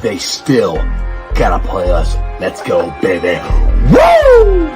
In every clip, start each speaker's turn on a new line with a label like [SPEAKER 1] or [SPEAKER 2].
[SPEAKER 1] they still gotta play us. Let's go, baby. Woo!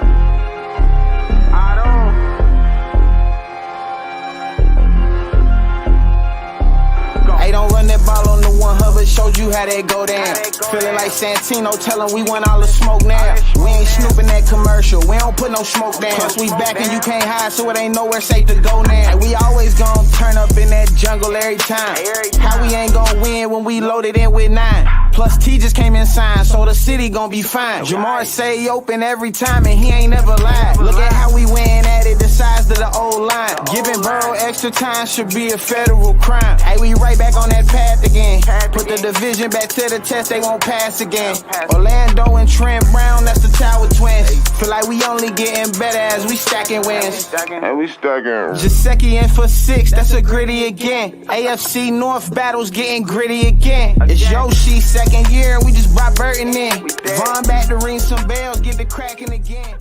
[SPEAKER 2] Hey, don't run that ball on the one hover, showed you how that go down. Feeling like Santino, tell him we want all the smoke now. We ain't snooping that commercial, we don't put no smoke down. Plus we back and you can't hide, so it ain't nowhere safe to go now. And we always gon' turn up in that jungle every time. How we ain't gon' win when we loaded in with 9? Plus T just came in signed, so the city gon' be fine. Jamar say he open every time and he ain't never lied. Look at how we win at it, the size of the old line. Giving Burrow extra time should be a federal crime. Hey, we right back on that path again. Put the division back to the test, they won't pass again. Orlando and Trent Brown, that's the Tower Twins. Feel like we only getting better as we stacking wins.
[SPEAKER 3] And we stacking.
[SPEAKER 2] Jaceki in for 6, that's a gritty again. AFC North battles getting gritty again. It's Yoshi second year, we just brought Burton in. Vaughn back to ring some bells, get the cracking again.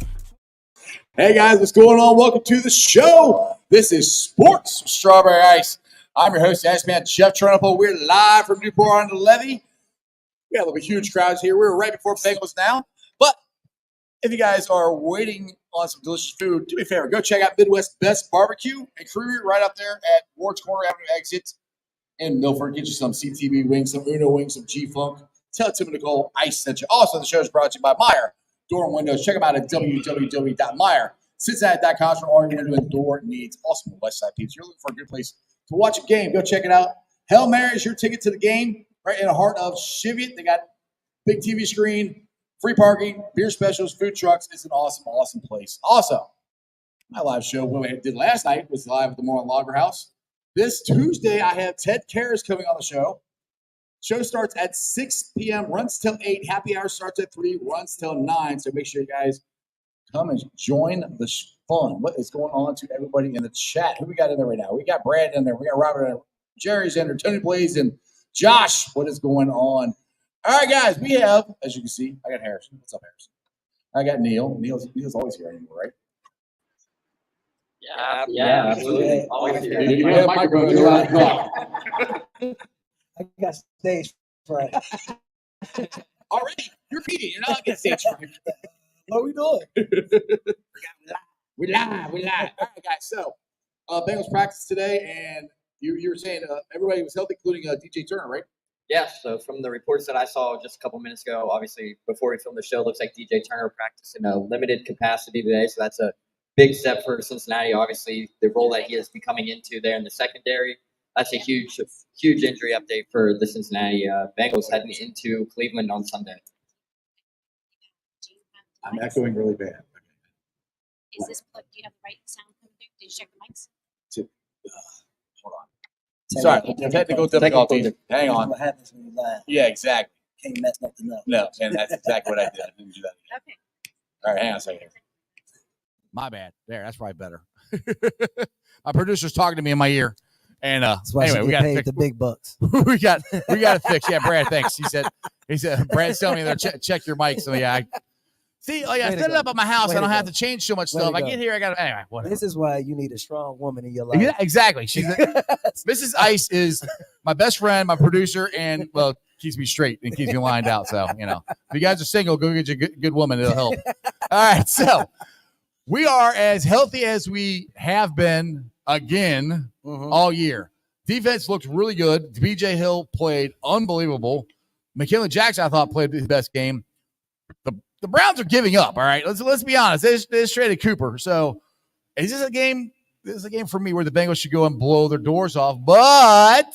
[SPEAKER 4] Hey guys, what's going on? Welcome to the show. This is Sports Strawberry Ice. I'm your host, Iceman Jeff Trunapple. We're live from Newport on the Levy. We have a huge crowds here. We're right before Bengals now. But if you guys are waiting on some delicious food, do me a favor. Go check out Midwest Best Barbecue and Creamery right up there at Ward's Corner Avenue exit in Milford. Get you some CTV wings, some Uno wings, some G-Funk. Tell Tim and Nicole Ice sent you. Also, the show is brought to you by Meyer Door and Windows. Check them out at www.meyercincinnati.com for all your window and door needs. Also, Westside Pizza. You're looking for a good place to watch a game. Go check it out. Hail Mary is your ticket to the game right in the heart of Cheviot. They got big TV screen, free parking, beer specials, food trucks. It's an awesome, awesome place. Also, my live show, what we did last night, was live at the Moreland Lager House. This Tuesday, I have Ted Karras coming on the show. Show starts at 6 p.m., runs till 8. Happy hour starts at 3, runs till 9. So make sure you guys come and join the fun. What is going on to everybody in the chat? Who we got in there right now? We got Brad in there. We got Robert in there. Jerry's in there. Tony Blaze and Josh. What is going on? All right, guys. We have, as you can see, I got Harrison. What's up, Harrison? I got Neil. Neil's always here anymore, right?
[SPEAKER 5] Yeah, absolutely. Always here.
[SPEAKER 4] You have microphones.
[SPEAKER 6] I got stage fright.
[SPEAKER 4] Already? You're repeating. You're not getting stage fright.
[SPEAKER 6] What are we doing?
[SPEAKER 4] We live. All right, guys. So, Bengals practice today, and you were saying everybody was healthy, including DJ Turner, right?
[SPEAKER 5] Yeah, so from the reports that I saw just a couple minutes ago, obviously before we filmed the show, looks like DJ Turner practiced in a limited capacity today, so that's a big step for Cincinnati. Obviously, the role that he is becoming into there in the secondary, that's a huge injury update for the Cincinnati Bengals heading into Cleveland on Sunday.
[SPEAKER 4] I'm echoing really bad.
[SPEAKER 7] Is this plug? Do you have the right sound coming through? Did you check the mics?
[SPEAKER 4] Hold on. Sorry, technical difficulties. Hang on.
[SPEAKER 6] What happens when you lie?
[SPEAKER 4] Yeah, exactly.
[SPEAKER 6] Can't mess nothing up.
[SPEAKER 4] No, and that's exactly what I did. I didn't do that again.
[SPEAKER 7] Okay.
[SPEAKER 4] All right, hang on a second here.
[SPEAKER 8] My bad. There, that's probably better. My producer's talking to me in my ear. And
[SPEAKER 6] That's why
[SPEAKER 8] anyway,
[SPEAKER 6] we
[SPEAKER 8] we
[SPEAKER 6] got
[SPEAKER 8] got
[SPEAKER 6] paid the big bucks.
[SPEAKER 8] we got to fix. Yeah, Brad, thanks. He said Brad's telling me there, check your mic. So yeah, I set it up at my house. I don't have to change so much stuff. I get here, I got to anyway. Whatever.
[SPEAKER 6] This is why you need a strong woman in your life.
[SPEAKER 8] Yeah, exactly. She's Mrs. Ice is my best friend, my producer, and well, keeps me straight and keeps me lined out. So if you guys are single, go get you a good woman. It'll help. All right, so we are as healthy as we have been again all year. Defense looked really good. BJ Hill played unbelievable. McKinley Jackson, I thought, played his best game. The Browns are giving up. All right, let's be honest. They just traded Cooper. So is this a game? This is a game for me where the Bengals should go and blow their doors off, but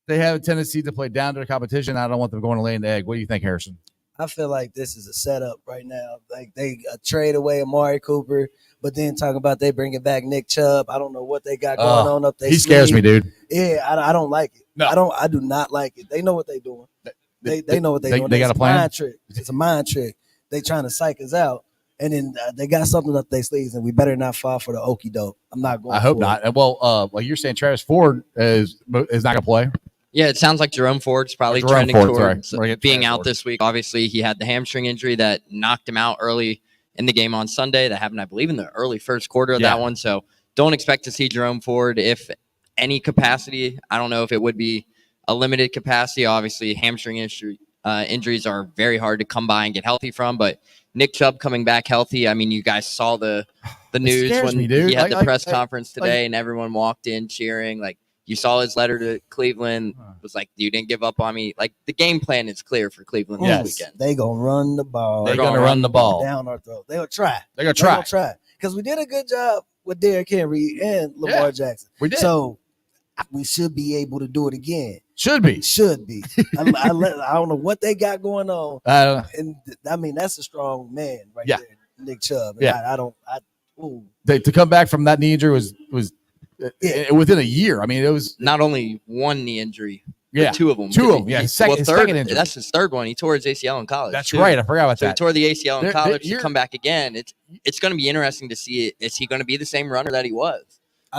[SPEAKER 8] they have a tendency to play down to the competition. I don't want them going to lay an egg. What do you think, Harrison?
[SPEAKER 6] I feel like this is a setup right now. Like they trade away Amari Cooper, but then talking about they bringing back Nick Chubb. I don't know what they got going on up there.
[SPEAKER 8] He scares me, dude.
[SPEAKER 6] Yeah, I don't like it.
[SPEAKER 8] No.
[SPEAKER 6] I do not like it. They know what they're doing. They know what they're doing.
[SPEAKER 8] They got a plan.
[SPEAKER 6] Mind trick. It's a mind trick. They trying to psych us out, and then they got something up their sleeves, and we better not fall for the okie doke. I'm not going.
[SPEAKER 8] I hope not. Well, like you're saying, Travis Ford is not going to play.
[SPEAKER 5] Yeah, it sounds like Jerome Ford's probably trending towards being out this week. Obviously, he had the hamstring injury that knocked him out early in the game on Sunday. That happened, I believe, in the early first quarter of that one. So don't expect to see Jerome Ford, if any capacity. I don't know if it would be a limited capacity. Obviously, hamstring injuries are very hard to come by and get healthy from. But Nick Chubb coming back healthy. I mean, you guys saw the news
[SPEAKER 8] scares
[SPEAKER 5] when
[SPEAKER 8] me, dude.
[SPEAKER 5] he had
[SPEAKER 8] Like-
[SPEAKER 5] the press
[SPEAKER 8] like-
[SPEAKER 5] conference today, and everyone walked in cheering. Like, you saw his letter to Cleveland. It was like, you didn't give up on me. Like, the game plan is clear for Cleveland
[SPEAKER 8] Yes.
[SPEAKER 5] this weekend.
[SPEAKER 6] They gonna run the ball.
[SPEAKER 8] They're going to run the ball.
[SPEAKER 6] down our throat. They gonna try.
[SPEAKER 8] They're going to
[SPEAKER 6] They
[SPEAKER 8] try.
[SPEAKER 6] gonna try because we did a good job with Derrick Henry and Lamar
[SPEAKER 8] Yeah.
[SPEAKER 6] Jackson.
[SPEAKER 8] We did.
[SPEAKER 6] So we should be able to do it again.
[SPEAKER 8] Should be.
[SPEAKER 6] Should be. I don't know what they got going on, and I mean that's a strong man right
[SPEAKER 8] Yeah.
[SPEAKER 6] there, Nick Chubb. And
[SPEAKER 8] Yeah.
[SPEAKER 6] Ooh.
[SPEAKER 8] To come back from that knee injury was
[SPEAKER 6] Yeah.
[SPEAKER 8] within a year. I mean, it was
[SPEAKER 5] Not only one knee injury,
[SPEAKER 8] yeah,
[SPEAKER 5] but two of them.
[SPEAKER 8] Two of them, yeah.
[SPEAKER 5] He-
[SPEAKER 8] Second- his
[SPEAKER 5] third,
[SPEAKER 8] second injury.
[SPEAKER 5] That's his third one. He tore his ACL in college.
[SPEAKER 8] That's
[SPEAKER 5] too.
[SPEAKER 8] right. I forgot about
[SPEAKER 5] So he
[SPEAKER 8] that.
[SPEAKER 5] tore the ACL in
[SPEAKER 8] They're-
[SPEAKER 5] college
[SPEAKER 8] you're-
[SPEAKER 5] to come back again. It's going to be interesting to see. Is he going to be the same runner that he was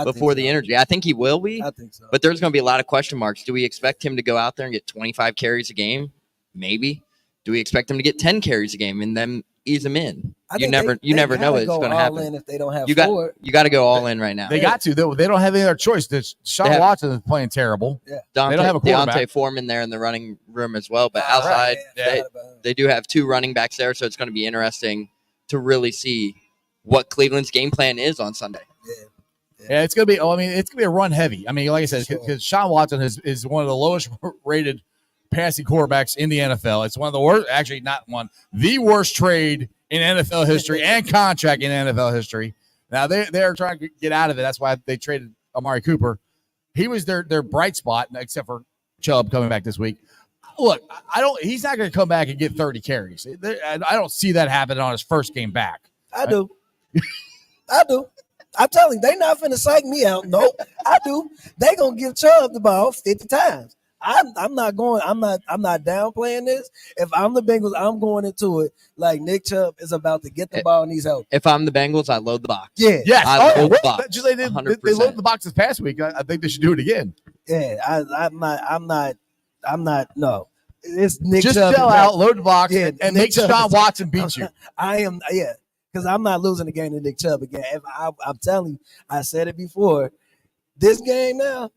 [SPEAKER 5] before the injury? I think he will be.
[SPEAKER 6] I think so.
[SPEAKER 5] But there's going to be a lot of question marks. Do we expect him to go out there and get 25 carries a game? Maybe. Do we expect him to get 10 carries a game and then ease him in?
[SPEAKER 6] I
[SPEAKER 5] You
[SPEAKER 6] think
[SPEAKER 5] never
[SPEAKER 6] they
[SPEAKER 5] know
[SPEAKER 6] gotta
[SPEAKER 5] it's
[SPEAKER 6] go
[SPEAKER 5] going to
[SPEAKER 6] all
[SPEAKER 5] happen.
[SPEAKER 6] in if they don't have
[SPEAKER 5] You got
[SPEAKER 6] Ford.
[SPEAKER 5] to go all in right now.
[SPEAKER 8] They got to. They don't have any other choice. Sean
[SPEAKER 5] They have-
[SPEAKER 8] Watson is playing terrible.
[SPEAKER 5] Deontay,
[SPEAKER 8] They don't have a quarterback.
[SPEAKER 5] Deontay Foreman there in the running room as well. But
[SPEAKER 6] Ah,
[SPEAKER 5] outside,
[SPEAKER 6] yeah, I forgot about him.
[SPEAKER 5] they do have two running backs there, so it's going to be interesting to really see what Cleveland's game plan is on Sunday.
[SPEAKER 8] Yeah, it's gonna be. Oh, I mean, it's gonna be a run heavy. I mean, like I said,
[SPEAKER 6] Sure.
[SPEAKER 8] because Sean Watson is one of the lowest rated passing quarterbacks in the NFL. It's one of the worst. Actually, not one. The worst trade in NFL history and contract in NFL history. Now they're trying to get out of it. That's why they traded Amari Cooper. He was their bright spot, except for Chubb coming back this week. Look, I don't. He's not going to come back and get 30 carries. I don't see that happening on his first game back.
[SPEAKER 6] I do. I do. I'm telling you, they not finna psych me out. Nope, I do. They gonna give Chubb the ball 50 times. I'm not downplaying this. If I'm the Bengals, I'm going into it like Nick Chubb is about to get the ball and he's help.
[SPEAKER 5] If I'm the Bengals, I load the box.
[SPEAKER 6] Yeah,
[SPEAKER 8] Yes.
[SPEAKER 5] I
[SPEAKER 8] Oh,
[SPEAKER 5] load the box.
[SPEAKER 8] just like they
[SPEAKER 5] 100%.
[SPEAKER 8] loaded the box this past week. I think they should do it again.
[SPEAKER 6] yeah. I'm not. No, it's Nick
[SPEAKER 8] Just
[SPEAKER 6] Chubb.
[SPEAKER 8] sell out, load the box,
[SPEAKER 6] Yeah,
[SPEAKER 8] and
[SPEAKER 6] Nick
[SPEAKER 8] make
[SPEAKER 6] Chubb
[SPEAKER 8] Sean
[SPEAKER 6] is-
[SPEAKER 8] Watson beat you.
[SPEAKER 6] I am. Yeah, because I'm not losing the game to Nick Chubb again. I'm telling you, I said it before. This game now.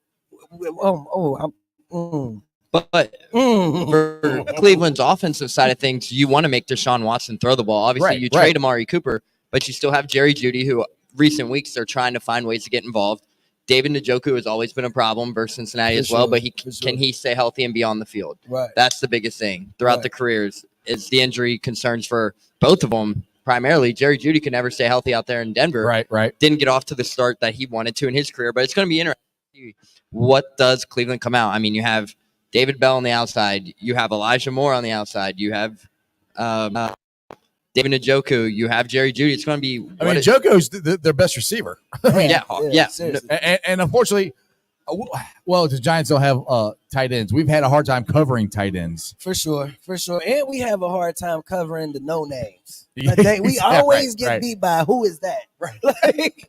[SPEAKER 5] But for Cleveland's offensive side of things, you want to make Deshaun Watson throw the ball. Obviously,
[SPEAKER 8] Right,
[SPEAKER 5] you
[SPEAKER 8] right.
[SPEAKER 5] trade Amari Cooper, but you still have Jerry Jeudy, who recent weeks they're trying to find ways to get involved. David Njoku has always been a problem versus Cincinnati
[SPEAKER 6] For
[SPEAKER 5] as well,
[SPEAKER 6] sure,
[SPEAKER 5] but
[SPEAKER 6] for sure.
[SPEAKER 5] can he stay healthy and be on the field?
[SPEAKER 6] Right.
[SPEAKER 5] That's the biggest thing throughout
[SPEAKER 6] Right.
[SPEAKER 5] the careers is the injury concerns for both of them. Primarily, Jerry Jeudy could never stay healthy out there in Denver.
[SPEAKER 8] Right.
[SPEAKER 5] Didn't get off to the start that he wanted to in his career, but it's going to be interesting. to see What does Cleveland come out? I mean, you have David Bell on the outside. You have Elijah Moore on the outside. You have David Njoku. You have Jerry Jeudy. It's going to be.
[SPEAKER 8] I mean, Joko's their best receiver.
[SPEAKER 5] yeah.
[SPEAKER 6] Seriously.
[SPEAKER 8] And unfortunately, the Giants don't have tight ends. We've had a hard time covering tight ends.
[SPEAKER 6] For sure. And we have a hard time covering the no names.
[SPEAKER 8] Yeah,
[SPEAKER 6] We
[SPEAKER 8] yeah,
[SPEAKER 6] always
[SPEAKER 8] right,
[SPEAKER 6] get
[SPEAKER 8] right.
[SPEAKER 6] beat by who is that? Right. Like,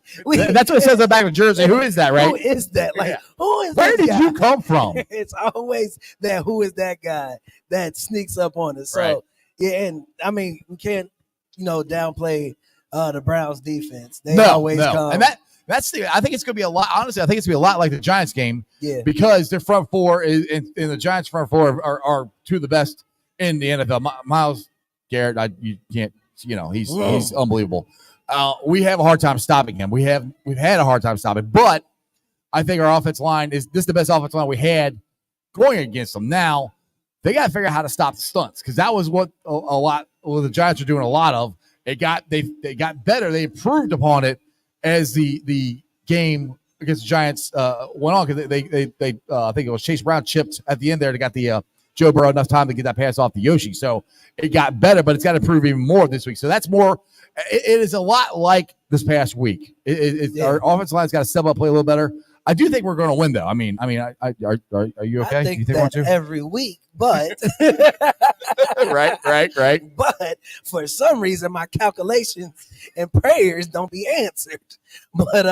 [SPEAKER 8] That's what it says on the back of the jersey. Who is that, right?
[SPEAKER 6] Who is that? Like,
[SPEAKER 8] Yeah.
[SPEAKER 6] who is
[SPEAKER 8] Where
[SPEAKER 6] that
[SPEAKER 8] did
[SPEAKER 6] guy?
[SPEAKER 8] you come from?
[SPEAKER 6] It's always that who is that guy that sneaks up on us. So
[SPEAKER 8] Right.
[SPEAKER 6] yeah, and I mean we can't, downplay the Browns defense. They
[SPEAKER 8] No.
[SPEAKER 6] always come.
[SPEAKER 8] And that's the. I think it's going to be a lot. Honestly, I think it's going to be a lot like the Giants game
[SPEAKER 6] yeah.
[SPEAKER 8] because their front four and the Giants' front four are two of the best in the NFL. Miles Garrett, you can't. He's unbelievable. We have a hard time stopping him. We've had a hard time stopping, but I think our offensive line is the best offensive line we had going against them. Now they got to figure out how to stop the stunts because that was what the Giants are doing a lot of. They got better. They improved upon it as the game against the Giants went on because they I think it was Chase Brown chipped at the end there. They got the Joe Burrow enough time to get that pass off to Yoshi. So it got better, but it's got to improve even more this week. So that's more. It is a lot like this past week. Our offensive line's got to step up, play a little better. I do think we're going to win, though. I mean, are you okay?
[SPEAKER 6] I think
[SPEAKER 8] you
[SPEAKER 6] that
[SPEAKER 8] we're
[SPEAKER 6] every week, but
[SPEAKER 8] right.
[SPEAKER 6] but for some reason my calculations and prayers don't be answered. But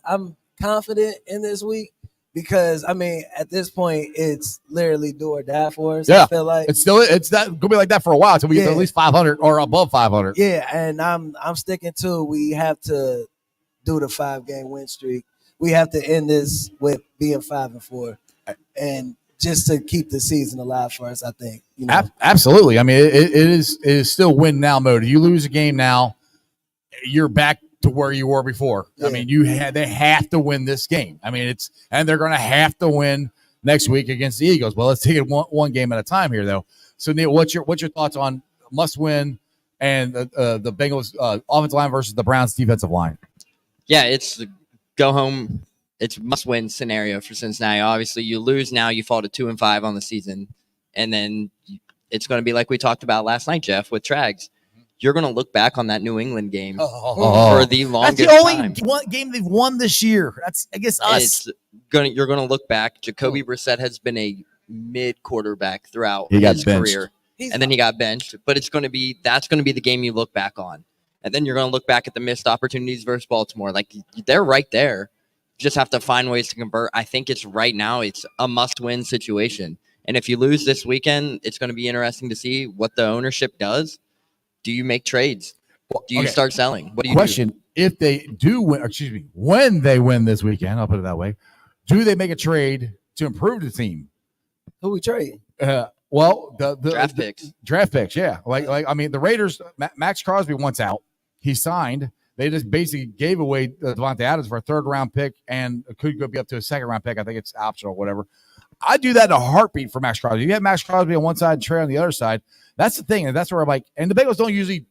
[SPEAKER 6] I'm confident in this week because I mean at this point it's literally do or die for us.
[SPEAKER 8] Yeah.
[SPEAKER 6] I feel like
[SPEAKER 8] It's going to be like that for a while until we get to at least 500 or above 500.
[SPEAKER 6] yeah, and I'm sticking to we have to do the 5-game win streak. We have to end this with being 5-4. and just to keep the season alive for us, I think.
[SPEAKER 8] Absolutely. I mean, it is still win now mode. If you lose a game now, you're back to where you were before.
[SPEAKER 6] Yeah.
[SPEAKER 8] I mean, they have to win this game. I mean, and they're going to have to win next week against the Eagles. Well, let's take it one game at a time here, though. So, Neil, what's your thoughts on must win and the Bengals offensive line versus the Browns defensive line?
[SPEAKER 3] Yeah, it's go home. It's must win scenario for Cincinnati. Obviously, you lose now, you fall to 2-5 on the season, and then it's going to be like we talked about last night, Jeff, with Trags. You're going to look back on that New England game for the longest
[SPEAKER 8] That's the only
[SPEAKER 3] time.
[SPEAKER 8] game they've won this year. That's against us.
[SPEAKER 3] You're going to look back. Jacoby Brissett has been a mid quarterback throughout
[SPEAKER 8] He got
[SPEAKER 3] his
[SPEAKER 8] benched.
[SPEAKER 3] career, and then he got benched. But that's going to be the game you look back on, and then you're going to look back at the missed opportunities versus Baltimore. Like they're right there. You just have to find ways to convert. I think it's right now. It's a must-win situation, and if you lose this weekend, it's going to be interesting to see what the ownership does. Do you make trades? Do you start selling? What do you
[SPEAKER 8] Question: if they do win, when they win this weekend, I'll put it that way. Do they make a trade to improve the team?
[SPEAKER 6] Who we trading?
[SPEAKER 8] Well, the
[SPEAKER 3] Draft picks.
[SPEAKER 8] Draft picks, yeah. Like I mean, the Raiders. Max Crosby wants out. He signed. They just basically gave away Devontae Adams for a 3rd-round pick and could go be up to a 2nd-round pick. I think it's optional, whatever. I'd do that in a heartbeat for Max Crosby. You have Max Crosby on one side and Trey on the other side. That's the thing, and that's where I'm like. And the Bengals don't usually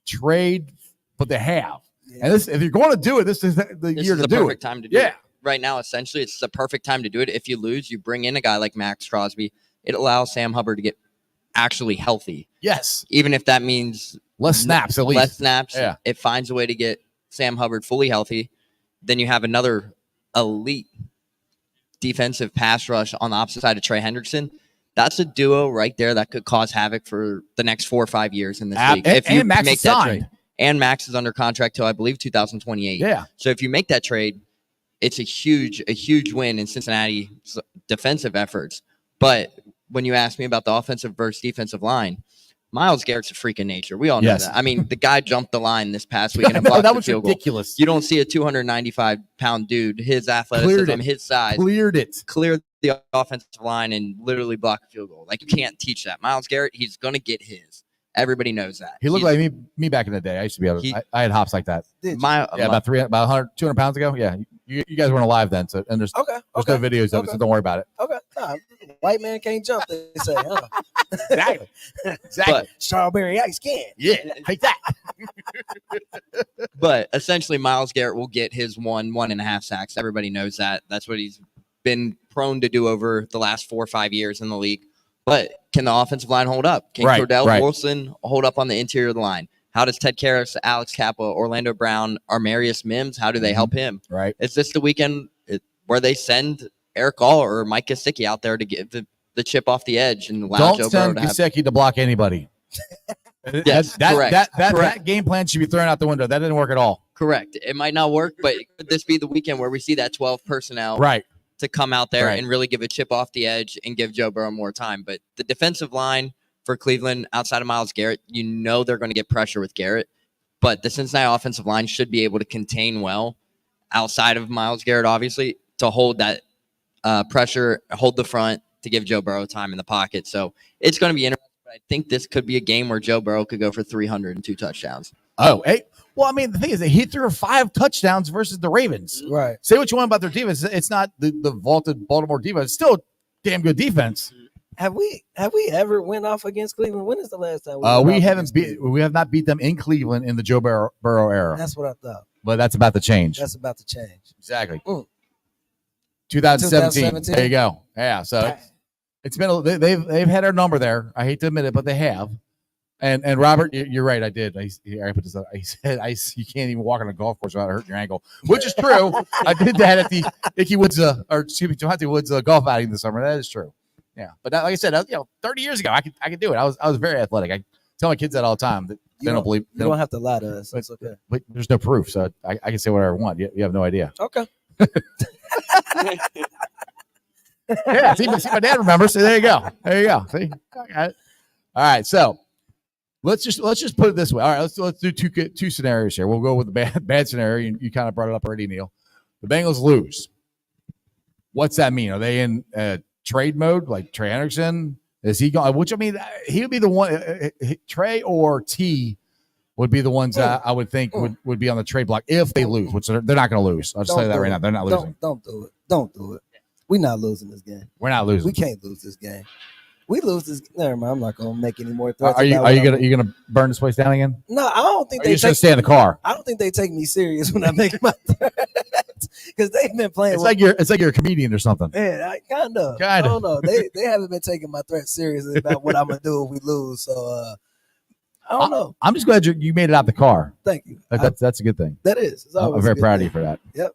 [SPEAKER 8] trade, but they have. Yeah. And if you're going to do it, this is the year to do it.
[SPEAKER 3] The perfect time to do it. Right now, essentially, it's the perfect time to do it. If you lose, you bring in a guy like Max Crosby. It allows Sam Hubbard to get actually healthy.
[SPEAKER 8] Yes.
[SPEAKER 3] Even if that means
[SPEAKER 8] less snaps, at least.
[SPEAKER 3] Less snaps.
[SPEAKER 8] Yeah.
[SPEAKER 3] It finds a way to get Sam Hubbard fully healthy. Then you have another elite defensive pass rush on the opposite side of Trey Hendrickson. That's a duo right there that could cause havoc for the next 4 or 5 years in this league. If you
[SPEAKER 8] Max
[SPEAKER 3] make that trade. And Max is under contract till I believe 2028.
[SPEAKER 8] Yeah.
[SPEAKER 3] So if you make that trade, it's a huge win in Cincinnati's defensive efforts. But when you ask me about the offensive versus defensive line, Myles Garrett's a freak of nature. We all know that. I mean, the guy jumped the line this past weekend and blocked the field goal.
[SPEAKER 8] Ridiculous.
[SPEAKER 3] You don't see a 295-pound dude, his athleticism, his size,
[SPEAKER 8] cleared
[SPEAKER 3] the offensive line and literally block a field goal. Like, you can't teach that. Myles Garrett, he's going to get his. Everybody knows that.
[SPEAKER 8] He looked like me back in the day. I used to be able to. I had hops like that. About 100, 200 pounds ago. Yeah, you guys weren't alive then, so and there's no videos of it, so don't worry about it.
[SPEAKER 6] Okay, white man can't jump. They say, huh?
[SPEAKER 8] Exactly.
[SPEAKER 3] But
[SPEAKER 6] strawberry ice can.
[SPEAKER 8] Yeah, take that.
[SPEAKER 3] But essentially, Myles Garrett will get his 1.5 sacks. Everybody knows that. That's what he's been prone to do over the last 4 or 5 years in the league. But can the offensive line hold up? Can Cordell Wilson hold up on the interior of the line? How does Ted Karras, Alex Kappa, Orlando Brown, Armarius Mims, how do they help him?
[SPEAKER 8] Right.
[SPEAKER 3] Is this the weekend where they send Eric All or Mike Gesicki out there to get the chip off the edge and allow Joe Burrow to have?
[SPEAKER 8] Don't send Gesicki to block anybody.
[SPEAKER 3] Yes, correct.
[SPEAKER 8] That game plan should be thrown out the window. That didn't work at all.
[SPEAKER 3] Correct. It might not work, but could this be the weekend where we see that 12 personnel?
[SPEAKER 8] Right.
[SPEAKER 3] To come out there and really give a chip off the edge and give Joe Burrow more time. But the defensive line for Cleveland, outside of Myles Garrett, you know they're going to get pressure with Garrett. But the Cincinnati offensive line should be able to contain well, outside of Myles Garrett, obviously, to hold that pressure, hold the front, to give Joe Burrow time in the pocket. So it's going to be interesting. But I think this could be a game where Joe Burrow could go for 302 touchdowns.
[SPEAKER 8] Oh, hey. Well, I mean, the thing is, he threw 5 touchdowns versus the Ravens.
[SPEAKER 6] Right.
[SPEAKER 8] Say what you want about their defense. It's not the vaulted Baltimore defense. It's still a damn good defense.
[SPEAKER 6] Have we ever went off against Cleveland? When is the last time
[SPEAKER 8] we have not beat them in Cleveland in the Joe Burrow era.
[SPEAKER 6] That's what I thought.
[SPEAKER 8] But that's about to change.
[SPEAKER 6] That's about to change.
[SPEAKER 8] Exactly. 2017. There you go. Yeah. So it's been they've had our number there. I hate to admit it, but they have. And Robert, you're right. I did. I put this up. I said, you can't even walk on a golf course without hurting your ankle, which is true. I did that at the Devontae Woods golf outing this summer. That is true. Yeah, but like I said, 30 years ago, I could do it. I was very athletic. I tell my kids that all the time. That they don't believe.
[SPEAKER 6] You don't have to lie to us. It's okay.
[SPEAKER 8] But there's no proof, so I can say whatever I want. You have no idea.
[SPEAKER 6] Okay.
[SPEAKER 8] Yeah. See, my dad remembers. So there you go. There you go. See. All right. So. Let's just put it this way. All right, let's do two scenarios here. We'll go with the bad scenario. You kind of brought it up already, Neil. The Bengals lose. What's that mean? Are they in trade mode like Trey Hendrickson? Is he going? Which I mean, he would be the one. Trey or T would be the ones that I would think would be on the trade block if they lose, which they're not going to lose. I'll just tell you that right now. They're not losing.
[SPEAKER 6] Don't do it. Don't do it. We're not losing this game.
[SPEAKER 8] We're not losing.
[SPEAKER 6] We can't lose this game. We lose this. Never mind. I'm not going to make any more threats.
[SPEAKER 8] Are you gonna burn this place down again?
[SPEAKER 6] No, I don't think
[SPEAKER 8] they just stay in the car.
[SPEAKER 6] I don't think they take me serious when I make my threats because they've been playing.
[SPEAKER 8] It's like you're a comedian or something.
[SPEAKER 6] Yeah, kind of. I don't know. They haven't been taking my threats seriously about what I'm gonna do if we lose. So I don't know.
[SPEAKER 8] I'm just glad you made it out the car.
[SPEAKER 6] Thank you.
[SPEAKER 8] That's a good thing.
[SPEAKER 6] That is.
[SPEAKER 8] I'm very proud of you for that.
[SPEAKER 6] Yep.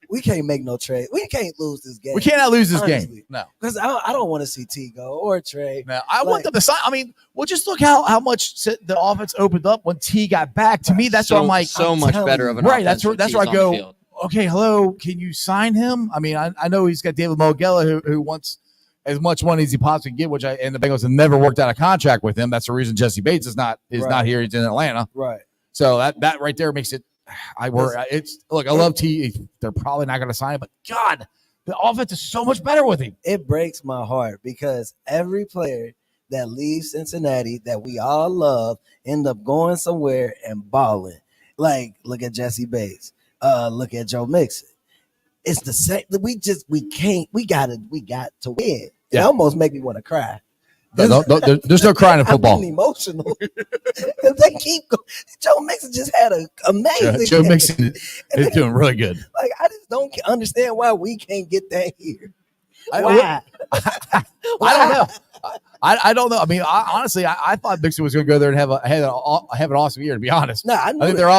[SPEAKER 6] We can't make no trade. We can't lose this game.
[SPEAKER 8] We cannot lose this game. No,
[SPEAKER 6] because I don't want to see T go or Trey.
[SPEAKER 8] No, I want them to sign. I mean, well, just look how much the offense opened up when T got back. To me, that's what I'm like.
[SPEAKER 3] So much better of an
[SPEAKER 8] right.
[SPEAKER 3] offense
[SPEAKER 8] That's where I go. Okay, hello. Can you sign him? I mean, I know he's got David Mogella who wants as much money as he possibly can get, and the Bengals have never worked out a contract with him. That's the reason Jesse Bates is not here. He's in Atlanta.
[SPEAKER 6] Right.
[SPEAKER 8] So that right there makes it. I love T. They're probably not going to sign him, but God, the offense is so much better with him.
[SPEAKER 6] It breaks my heart because every player that leaves Cincinnati that we all love end up going somewhere and balling. Like, look at Jesse Bates. Look at Joe Mixon. It's the same. We got to win. It almost make me want to cry.
[SPEAKER 8] There's no crying in football.
[SPEAKER 6] I'm emotional because they keep going. Joe Mixon just had an amazing.
[SPEAKER 8] Joe Mixon is doing really good.
[SPEAKER 6] Like, I just don't understand why we can't get that here. Why?
[SPEAKER 8] I don't know. I don't know. I mean, honestly, I thought Mixon was going to go there and have an awesome year. To be honest,
[SPEAKER 6] no, I
[SPEAKER 8] think their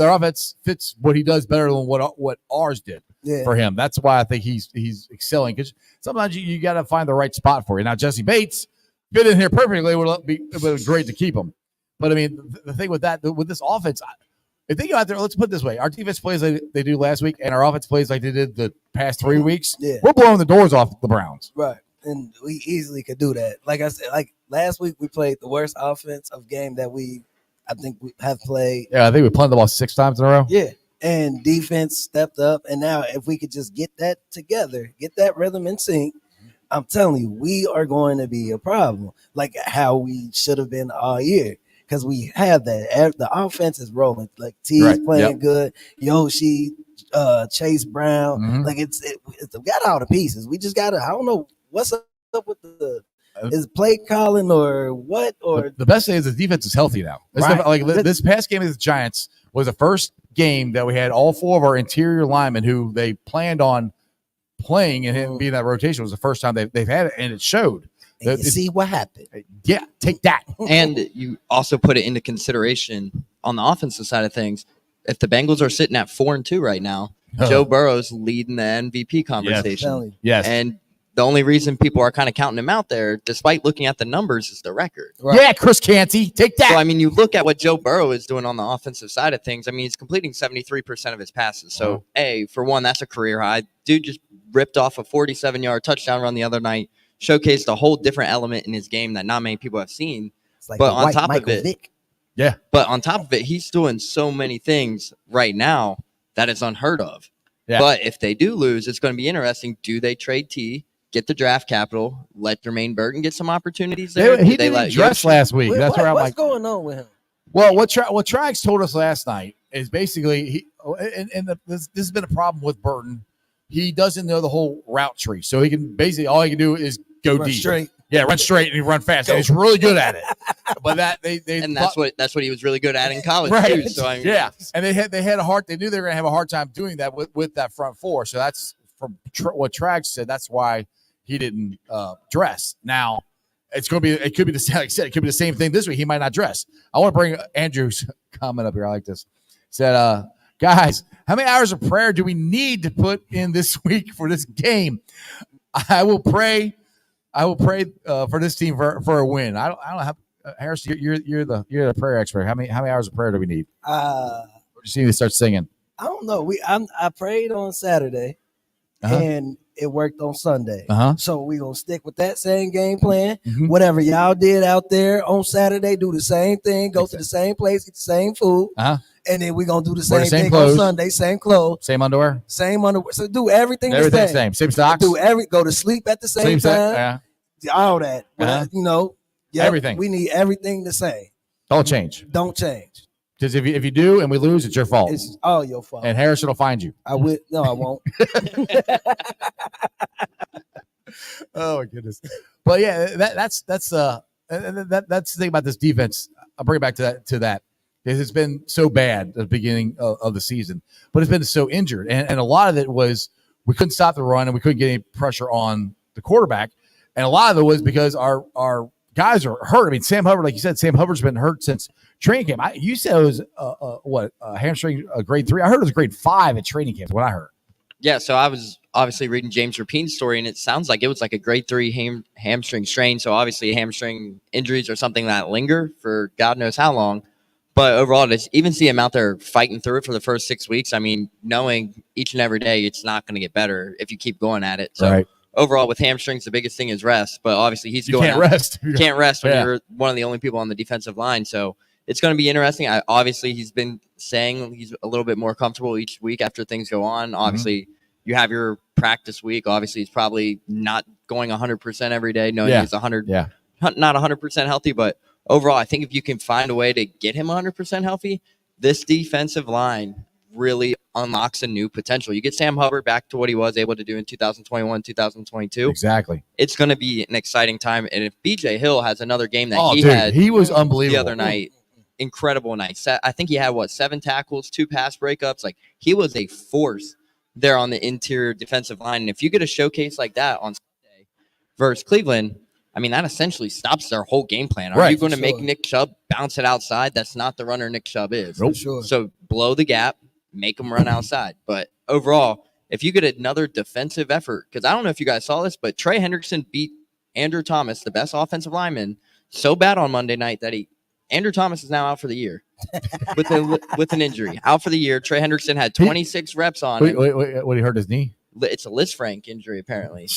[SPEAKER 8] offense fits what he does better than what ours did for him. That's why I think he's excelling, because sometimes you got to find the right spot for you. Now, Jesse Bates fit in here perfectly. It would be great to keep him. But I mean, the thing with this offense, if they go out there, let's put it this way: our defense plays like they do last week, and our offense plays like they did the past 3 weeks.
[SPEAKER 6] Yeah.
[SPEAKER 8] We're blowing the doors off the Browns.
[SPEAKER 6] Right. And we easily could do that. Like I said, like last week we played the worst offensive game that I think we have played.
[SPEAKER 8] Yeah, I think we played the ball 6 times in a row.
[SPEAKER 6] Yeah. And defense stepped up. And now if we could just get that together, get that rhythm in sync, I'm telling you, we are going to be a problem. Like how we should have been all year. Because we have that. The offense is rolling. Like T's playing good. Yoshi, Chase Brown.
[SPEAKER 8] Mm-hmm.
[SPEAKER 6] Like we got all the pieces. We just got to, I don't know what's up with is play calling or what? Or
[SPEAKER 8] the best thing is the defense is healthy now. This past game against the Giants was the first game that we had all 4 of our interior linemen who they planned on playing and him being that rotation. Was the first time they've had it, and it showed.
[SPEAKER 6] And you see what happened.
[SPEAKER 8] Yeah, take that.
[SPEAKER 3] And you also put it into consideration on the offensive side of things. If the Bengals are sitting at 4-2 right now, Joe Burrow's leading the MVP conversation.
[SPEAKER 8] Yes.
[SPEAKER 3] And the only reason people are kind of counting him out there, despite looking at the numbers, is the record.
[SPEAKER 8] Right. Yeah, Chris Canty, take that.
[SPEAKER 3] So, I mean, you look at what Joe Burrow is doing on the offensive side of things. I mean, he's completing 73% of his passes. So, for one, that's a career high. Dude just ripped off a 47-yard touchdown run the other night, showcased a whole different element in his game that not many people have seen.
[SPEAKER 6] It's like
[SPEAKER 3] but on top
[SPEAKER 6] Michael
[SPEAKER 3] of it,
[SPEAKER 6] Vick.
[SPEAKER 3] But on top of it, he's doing so many things right now that is unheard of.
[SPEAKER 8] Yeah.
[SPEAKER 3] But if they do lose, it's going to be interesting. Do they trade T, get the draft capital, let Jermaine Burton get some opportunities there?
[SPEAKER 8] He didn't dress last week. That's where I'm like,
[SPEAKER 6] what's going on with him?
[SPEAKER 8] Well, what Trax told us last night is basically this has been a problem with Burton. He doesn't know the whole route tree, so he can basically all he can do is go
[SPEAKER 6] Run
[SPEAKER 8] deep.
[SPEAKER 6] straight.
[SPEAKER 8] Yeah, run straight and he run fast. And he's really good at it. But
[SPEAKER 3] that's what he was really good at in college
[SPEAKER 8] right.
[SPEAKER 3] too. So I mean,
[SPEAKER 8] and they had a hard. They knew they were going to have a hard time doing that with that front 4. So that's from what Trax said. That's why he didn't dress. Now it could be the same. Like I said, it could be the same thing this week. He might not dress. I want to bring Andrew's comment up here. I like this. He said, guys, how many hours of prayer do we need to put in this week for this game? I will pray for this team for a win. I don't have Harris. You're the prayer expert. How many hours of prayer do we need?
[SPEAKER 6] You
[SPEAKER 8] see me start singing.
[SPEAKER 6] I don't know. I prayed on Saturday, and it worked on Sunday. So we're going to stick with that same game plan. Whatever y'all did out there on Saturday, do the same thing, go to the same place, eat the same food. And then we're going to do the same thing
[SPEAKER 8] clothes.
[SPEAKER 6] on Sunday, same clothes.
[SPEAKER 8] Same underwear?
[SPEAKER 6] Same underwear. So do everything
[SPEAKER 8] Everything's
[SPEAKER 6] the same.
[SPEAKER 8] Same stocks?
[SPEAKER 6] Go to sleep at the same time. All that.
[SPEAKER 8] Everything.
[SPEAKER 6] We need everything the same.
[SPEAKER 8] Don't change.
[SPEAKER 6] Don't change.
[SPEAKER 8] Because if you do and we lose, it's your fault.
[SPEAKER 6] It's all your fault.
[SPEAKER 8] And Harrison will find you.
[SPEAKER 6] I will. No, I won't.
[SPEAKER 8] Oh my goodness. But yeah, that's the thing about this defense. I'll bring it back to that. Because it's been so bad at the beginning of the season, but it's been so injured. And a lot of it was we couldn't stop the run and we couldn't get any pressure on the quarterback. And a lot of it was because our guys are hurt. I mean, Sam Hubbard, like you said, Sam Hubbard's been hurt since training camp. You said it was a hamstring, a grade 3. I heard it was a grade 5 at training camp. What I heard.
[SPEAKER 3] Yeah, so I was obviously reading James Rapine's story, and it sounds like it was like a grade 3 hamstring strain. So obviously, hamstring injuries are something that linger for God knows how long. But overall, to even see him out there fighting through it for the first 6 weeks, I mean, knowing each and every day it's not going to get better if you keep going at it. So overall, with hamstrings, the biggest thing is rest. But obviously, you can't rest. You can't rest when you're one of the only people on the defensive line. So it's going to be interesting. Obviously, he's been saying he's a little bit more comfortable each week after things go on. Obviously, you have your practice week. Obviously, he's probably not going 100% every day, knowing he's 100, not 100% healthy, but overall, I think if you can find a way to get him 100% healthy, this defensive line really unlocks a new potential. You get Sam Hubbard back to what he was able to do in 2021, 2022.
[SPEAKER 8] Exactly.
[SPEAKER 3] It's going to be an exciting time. And if BJ Hill has another game that
[SPEAKER 8] he was unbelievable
[SPEAKER 3] the other night, incredible night. I think he had 7 tackles, 2 pass breakups. Like, he was a force there on the interior defensive line. And if you get a showcase like that on Sunday versus Cleveland, I mean, that essentially stops their whole game plan. Are you going to make Nick Chubb bounce it outside? That's not the runner Nick Chubb is. So blow the gap, make him run outside. But overall, if you get another defensive effort, because I don't know if you guys saw this, but Trey Hendrickson beat Andrew Thomas, the best offensive lineman, so bad on Monday night that Andrew Thomas is now out for the year with an injury. Out for the year. Trey Hendrickson had 26 reps on him.
[SPEAKER 8] What, he hurt his knee?
[SPEAKER 3] It's a Lisfranc injury, apparently.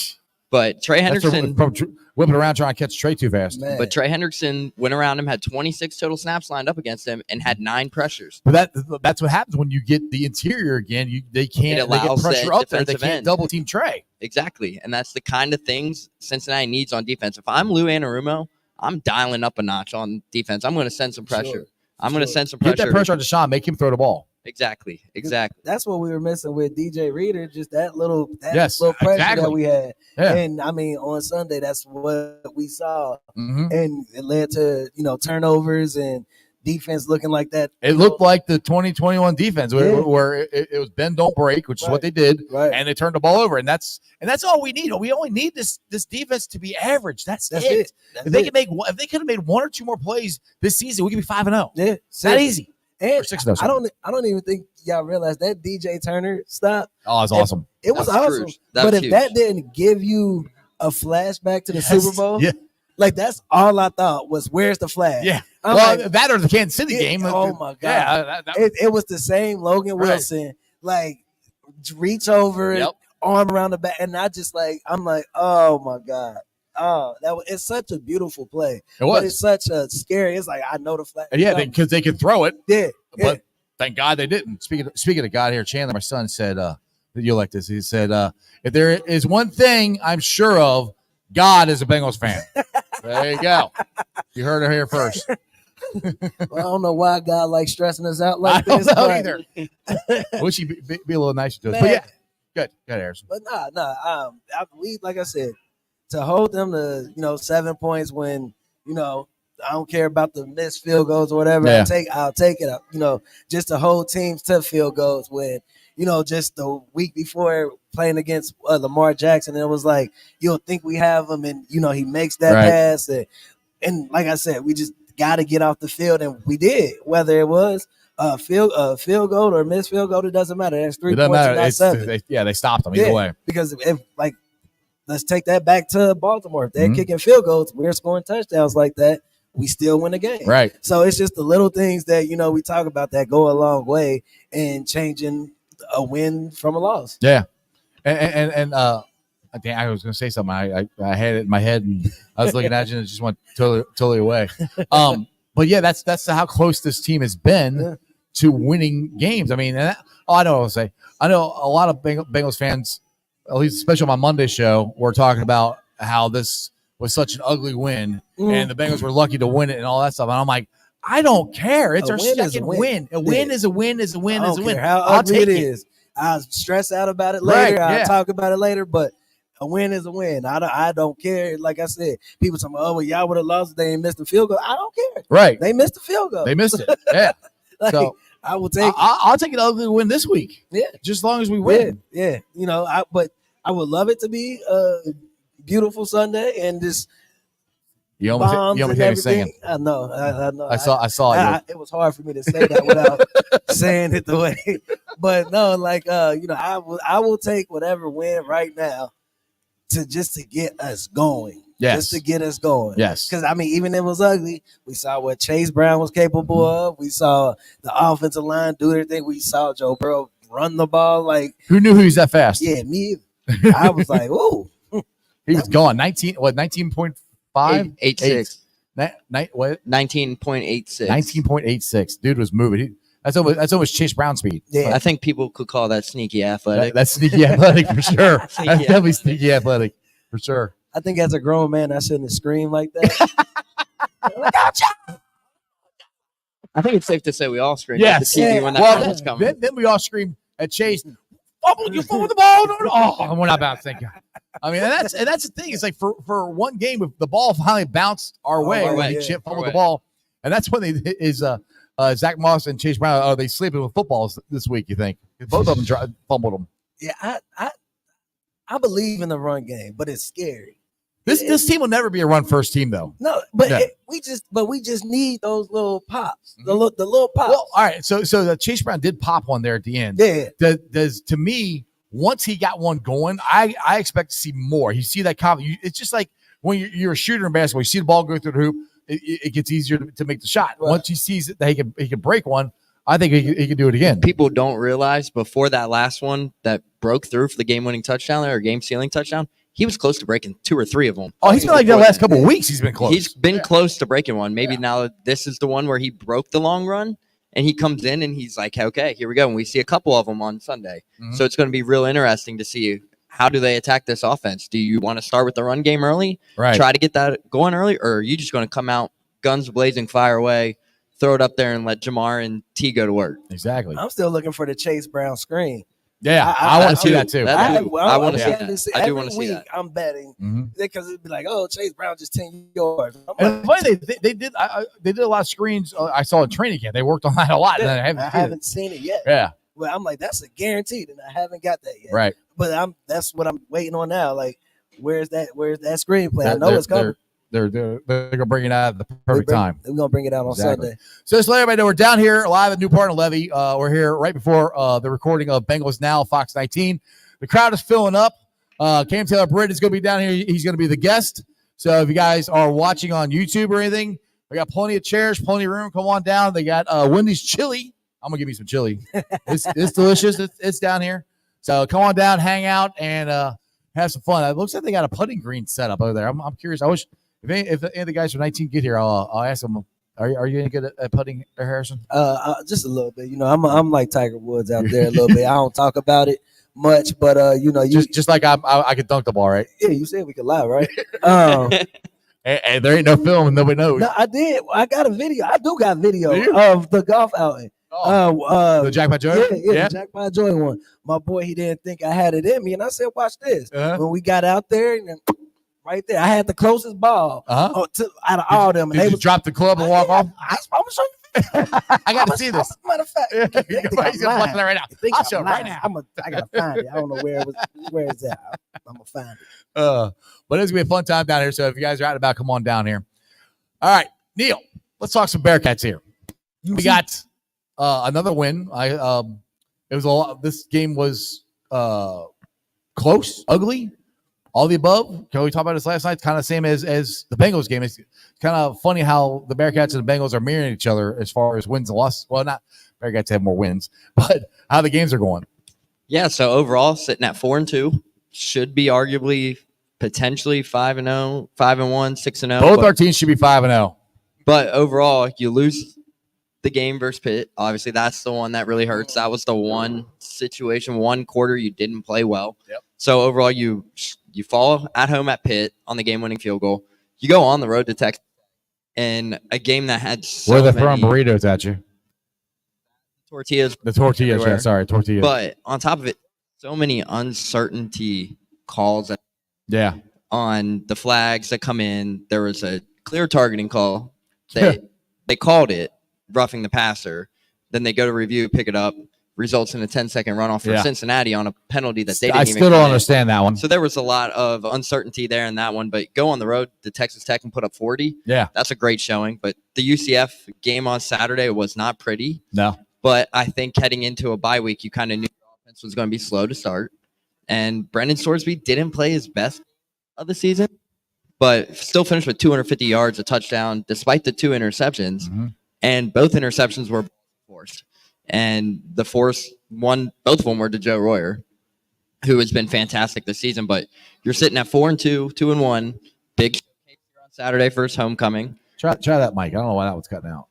[SPEAKER 3] But Trey Hendrickson
[SPEAKER 8] from whipping around trying to catch Trey too fast.
[SPEAKER 6] Man.
[SPEAKER 3] But Trey Hendrickson went around him, had 26 total snaps lined up against him, and had 9 pressures.
[SPEAKER 8] But that's what happens when you get the interior again. They get pressure up there. They can't double team Trey.
[SPEAKER 3] Exactly, and that's the kind of things Cincinnati needs on defense. If I'm Lou Anarumo, I'm dialing up a notch on defense. I'm going to send some pressure. I'm going to send some pressure.
[SPEAKER 8] Get that pressure on Deshaun. Make him throw the ball.
[SPEAKER 3] Exactly.
[SPEAKER 6] That's what we were missing with DJ Reader, just that little pressure that we had.
[SPEAKER 8] Yeah.
[SPEAKER 6] And I mean, on Sunday, that's what we saw, and it led to turnovers and defense looking like that.
[SPEAKER 8] It looked like the 2021 defense where it was bend don't break, which is what they did, and they turned the ball over, and that's all we need. We only need this defense to be average. That's it. If they could have made 1 or 2 more plays this season, we could be 5-0.
[SPEAKER 6] Yeah,
[SPEAKER 8] it's that easy.
[SPEAKER 6] And I don't even think y'all realize that DJ Turner stop.
[SPEAKER 8] Oh, it's awesome.
[SPEAKER 6] It was awesome. But if that didn't give you a flashback to the Super Bowl, like that's all I thought was, where's the flag?
[SPEAKER 8] Yeah. That or the Kansas City game.
[SPEAKER 6] Oh my God.
[SPEAKER 8] Yeah,
[SPEAKER 6] it was the same Logan Wilson, like reach over, arm around the back, and I'm like, oh my God. Oh, it's such a beautiful play.
[SPEAKER 8] It was.
[SPEAKER 6] But it's such a scary. It's like, I know the flag.
[SPEAKER 8] Yeah, because they could throw it.
[SPEAKER 6] Yeah.
[SPEAKER 8] But thank God they didn't. Speaking of God here, Chandler, my son, said, you'll like this. He said, if there is one thing I'm sure of, God is a Bengals fan. There you go. You heard it here first.
[SPEAKER 6] Well, I don't know why God likes stressing us out like
[SPEAKER 8] I
[SPEAKER 6] this.
[SPEAKER 8] don't know either. I wish he'd be a little nicer to us. But yeah, good, Harrison.
[SPEAKER 6] But we, like I said, to hold them to 7 points when I don't care about the missed field goals or whatever.
[SPEAKER 8] Yeah.
[SPEAKER 6] I'll take it. Just to hold teams to field goals when just the week before playing against Lamar Jackson, it was like you'll think we have him, and he makes that pass, and like I said, we just got to get off the field, and we did. Whether it was a field goal or missed field goal, it doesn't matter. That's 3 points, not 7.
[SPEAKER 8] They stopped them either way.
[SPEAKER 6] Because let's take that back to Baltimore. If they're kicking field goals, we're scoring touchdowns like that, we still win the game.
[SPEAKER 8] Right.
[SPEAKER 6] So it's just the little things that, we talk about that go a long way in changing a win from a loss.
[SPEAKER 8] Yeah. Damn, I was going to say something. I had it in my head and I was looking at you and it just went totally away. But yeah, that's how close this team has been to winning games. I mean, I know what I'll say. I know a lot of Bengals fans, at least especially on my Monday show, were talking about how this was such an ugly win and the Bengals were lucky to win it and all that stuff. And I'm like, I don't care. It's our second win. A win is a win is a win is a win.
[SPEAKER 6] How ugly it is. I'll stress out about it later. I'll talk about it later, but a win is a win. I don't care. Like I said, people tell me, oh, well, y'all would have lost if they ain't missed the field goal. I don't care.
[SPEAKER 8] Right.
[SPEAKER 6] They missed the field goal.
[SPEAKER 8] They missed it. Yeah. So
[SPEAKER 6] I will take
[SPEAKER 8] I'll take an ugly win this week.
[SPEAKER 6] Yeah.
[SPEAKER 8] Just as long as we win.
[SPEAKER 6] Yeah. You know, but I would love it to be a beautiful Sunday and just
[SPEAKER 8] you almost hear me singing.
[SPEAKER 6] I know.
[SPEAKER 8] I saw it.
[SPEAKER 6] It was hard for me to say that without saying it the way. But no, like you know, I will take whatever win right now to get us going.
[SPEAKER 8] Yes.
[SPEAKER 6] Just to get us going.
[SPEAKER 8] Yes.
[SPEAKER 6] Because I mean, even if it was ugly, we saw what Chase Brown was capable of. We saw the offensive line do their thing. We saw Joe Burrow run the ball. Like,
[SPEAKER 8] who knew he was that fast?
[SPEAKER 6] Yeah, me either. I was like, "Ooh."
[SPEAKER 8] He was gone. 19.5?
[SPEAKER 3] 86.
[SPEAKER 8] What?
[SPEAKER 3] 19.86.
[SPEAKER 8] 19.86. Dude was moving. That's almost Chase Brown speed.
[SPEAKER 6] Yeah.
[SPEAKER 3] I think people could call that sneaky athletic.
[SPEAKER 8] That's sneaky athletic for sure. That's definitely sneaky athletic for sure.
[SPEAKER 6] I think as a grown man, I shouldn't have screamed like that.
[SPEAKER 3] I think it's safe to say we all screamed
[SPEAKER 8] Yes.
[SPEAKER 3] at the TV when that ball was coming.
[SPEAKER 8] Then we all screamed at Chase. You fumbled the ball. No. Oh, we're not about to think. I mean, and that's the thing. It's like for one game, if the ball finally bounced our way, Chip fumbled the ball, and that's when Zach Moss and Chase Brown are they sleeping with footballs this week? You think both of them fumbled them?
[SPEAKER 6] Yeah, I believe in the run game, but it's scary.
[SPEAKER 8] This team will never be a run first team though.
[SPEAKER 6] No, but we just need those little pops, the little pops.
[SPEAKER 8] Well, all right. So the Chase Brown did pop one there at the end.
[SPEAKER 6] Yeah.
[SPEAKER 8] Does to me, once he got one going, I expect to see more. You see that confidence. It's just like when you're a shooter in basketball. You see the ball go through the hoop, it gets easier to make the shot. Right. Once he sees that he can break one, I think he can do it again.
[SPEAKER 3] People don't realize before that last one that broke through for the game-winning touchdown or game-sealing touchdown, he was close to breaking 2 or 3 of them.
[SPEAKER 8] Oh, he's been like that last couple of weeks. He's been close.
[SPEAKER 3] He's been close to breaking one. Maybe now this is the one where he broke the long run, and he comes in and he's like, okay, here we go. And we see a couple of them on Sunday. Mm-hmm. So it's going to be real interesting to see how do they attack this offense. Do you want to start with the run game early, try to get that going early, or are you just going to come out guns blazing, fire away, throw it up there and let Jamar and T go to work?
[SPEAKER 8] Exactly.
[SPEAKER 6] I'm still looking for the Chase Brown screen.
[SPEAKER 8] Yeah, I want to see that too.
[SPEAKER 3] I want to see that. I do want to see that.
[SPEAKER 6] I'm betting because it'd be like, oh, Chase Brown just 10 yards.
[SPEAKER 8] And funny, they did a lot of screens. I saw in training camp. They worked on that a lot.
[SPEAKER 6] I haven't seen it yet.
[SPEAKER 8] Yeah.
[SPEAKER 6] Well, I'm like, that's a guaranteed, and I haven't got that yet.
[SPEAKER 8] Right.
[SPEAKER 6] But that's what I'm waiting on now. Like, where's that screenplay? I know it's coming.
[SPEAKER 8] They're gonna bring it out at the perfect time.
[SPEAKER 6] We're gonna bring it out on Sunday.
[SPEAKER 8] So just let everybody know we're down here live at Newport and Levy. We're here right before the recording of Bengals Now, Fox 19. The crowd is filling up. Cam Taylor Britt is gonna be down here. He's gonna be the guest. So if you guys are watching on YouTube or anything, we got plenty of chairs, plenty of room. Come on down. They got Wendy's chili. I'm gonna give you some chili. It's delicious. It's down here. So come on down, hang out, and have some fun. It looks like they got a putting green set up over there. I'm curious. I wish. If any of the guys from 19 get here, I'll ask them. Are you any good at putting, Harrison?
[SPEAKER 6] Just a little bit. You know, I'm like Tiger Woods out there a little bit. I don't talk about it much, but you know,
[SPEAKER 8] just like I could dunk the ball, right?
[SPEAKER 6] Yeah, you said we could lie, right?
[SPEAKER 8] And there ain't no film, and nobody knows.
[SPEAKER 6] No, I did. I got a video. I do got video of the golf outing.
[SPEAKER 8] The Jackpot Joy?
[SPEAKER 6] Yeah, the Jackpot Joy one. My boy, he didn't think I had it in me, and I said, "Watch this." When we got out there, and right there, I had the closest ball out of all them.
[SPEAKER 8] Did you drop the club and walk off?
[SPEAKER 6] I'm gonna show you.
[SPEAKER 8] I got to see this.
[SPEAKER 6] Matter of fact,
[SPEAKER 8] he's gonna watch that right now. I'll show it right now.
[SPEAKER 6] I gotta find it. I don't know where it was. Where is that? I'm gonna find it.
[SPEAKER 8] But it's gonna be a fun time down here. So if you guys are out and about, come on down here. All right, Neil, let's talk some Bearcats here. We got another win. It was a lot. This game was close, ugly. All the above. Can we talk about this last night? It's kind of the same as the Bengals game. It's kind of funny how the Bearcats and the Bengals are mirroring each other as far as wins and losses. Well, not Bearcats have more wins, but how the games are going.
[SPEAKER 3] Yeah, so overall, sitting at 4-2, should be arguably potentially 5-0, 5-1, 6-0.
[SPEAKER 8] Both our teams should be 5-0.
[SPEAKER 3] But overall, you lose the game versus Pitt. Obviously, that's the one that really hurts. That was the one situation, one quarter you didn't play well.
[SPEAKER 8] Yep.
[SPEAKER 3] So overall, you fall at home at Pitt on the game-winning field goal. You go on the road to Texas in a game that had so
[SPEAKER 8] Where they're
[SPEAKER 3] many
[SPEAKER 8] throwing burritos at you.
[SPEAKER 3] tortillas.
[SPEAKER 8] The tortillas,
[SPEAKER 3] everywhere.
[SPEAKER 8] yeah, sorry, tortillas.
[SPEAKER 3] But on top of it, so many uncertainty calls
[SPEAKER 8] yeah.
[SPEAKER 3] on the flags that come in. There was a clear targeting call. They called it roughing the passer. Then they go to review, pick it up, results in a 10-second runoff for Cincinnati on a penalty that they didn't even
[SPEAKER 8] still don't understand that one.
[SPEAKER 3] So there was a lot of uncertainty there in that one. But go on the road to Texas Tech and put up 40.
[SPEAKER 8] Yeah.
[SPEAKER 3] That's a great showing. But the UCF game on Saturday was not pretty.
[SPEAKER 8] No.
[SPEAKER 3] But I think heading into a bye week, you kind of knew the offense was going to be slow to start. And Brendan Sorsby didn't play his best of the season, but still finished with 250 yards, a touchdown, despite the 2 interceptions.
[SPEAKER 8] Mm-hmm.
[SPEAKER 3] And both interceptions were forced. And the both of them were to Joe Royer, who has been fantastic this season. But you're sitting at 4-2, 2-1, big showcase on Saturday for his homecoming.
[SPEAKER 8] Try that mic. I don't know why that was cutting out.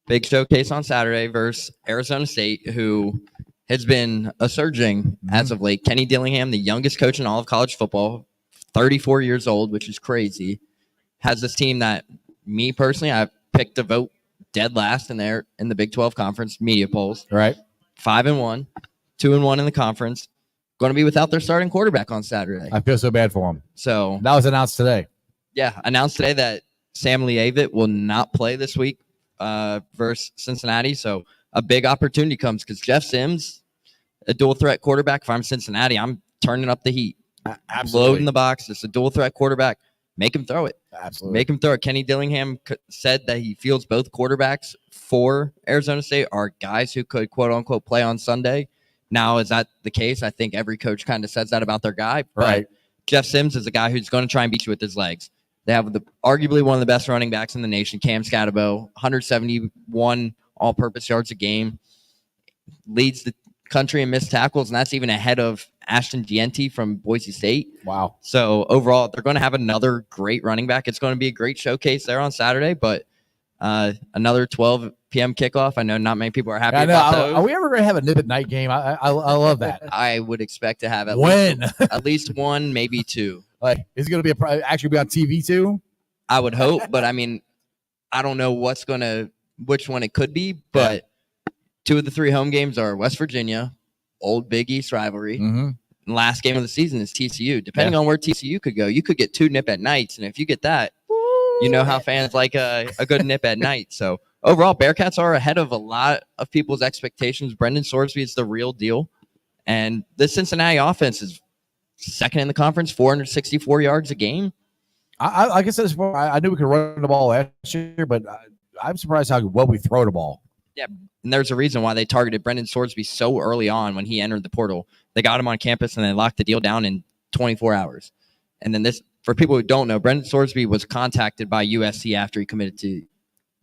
[SPEAKER 3] Big showcase on Saturday versus Arizona State, who has been a surging as of late. Kenny Dillingham, the youngest coach in all of college football, 34 years old, which is crazy, has this team that me personally, I've picked to vote dead last in the Big 12 Conference media polls.
[SPEAKER 8] Right.
[SPEAKER 3] 5-1, 2-1 in the conference. Going to be without their starting quarterback on Saturday.
[SPEAKER 8] I feel so bad for him.
[SPEAKER 3] So
[SPEAKER 8] that was announced today.
[SPEAKER 3] Yeah, announced today that Sam Leavitt will not play this week versus Cincinnati. So a big opportunity comes because Jeff Sims, a dual threat quarterback. If I'm Cincinnati, I'm turning up the heat.
[SPEAKER 8] Absolutely.
[SPEAKER 3] Loading the box. It's a dual threat quarterback. Make him throw it.
[SPEAKER 8] Absolutely.
[SPEAKER 3] Make him throw it. Kenny Dillingham said that he feels both quarterbacks for Arizona State are guys who could, quote unquote, play on Sunday. Now, is that the case? I think every coach kind of says that about their guy. But
[SPEAKER 8] right.
[SPEAKER 3] Jeff Sims is a guy who's going to try and beat you with his legs. They have arguably one of the best running backs in the nation, Cam Scatabo, 171 all-purpose yards a game, leads the country in missed tackles, and that's even ahead of Ashton Gienti from Boise State.
[SPEAKER 8] Wow.
[SPEAKER 3] So overall, they're going to have another great running back. It's going to be a great showcase there on Saturday, but another 12 p.m. kickoff. I know not many people are happy about those.
[SPEAKER 8] Are we ever going to have a nip at night game? I love that.
[SPEAKER 3] I would expect to have at least one, maybe two.
[SPEAKER 8] Like, is it going to be actually be on TV too?
[SPEAKER 3] I would hope, but I mean, I don't know which one it could be, but two of the three home games are West Virginia, old Big East rivalry.
[SPEAKER 8] Mm-hmm.
[SPEAKER 3] And last game of the season is TCU. Depending on where TCU could go, you could get 2 nip at nights, and if you get that, you know how fans like a good nip at night. So overall, Bearcats are ahead of a lot of people's expectations. Brendan Sorsby is the real deal, and this Cincinnati offense is second in the conference, 464 yards a game.
[SPEAKER 8] Like I said before, I knew we could run the ball last year, but I'm surprised how well we throw the ball.
[SPEAKER 3] Yeah, and there's a reason why they targeted Brendan Sorsby so early on when he entered the portal. They got him on campus and they locked the deal down in 24 hours. And then this, for people who don't know, Brendan Sorsby was contacted by USC after he committed to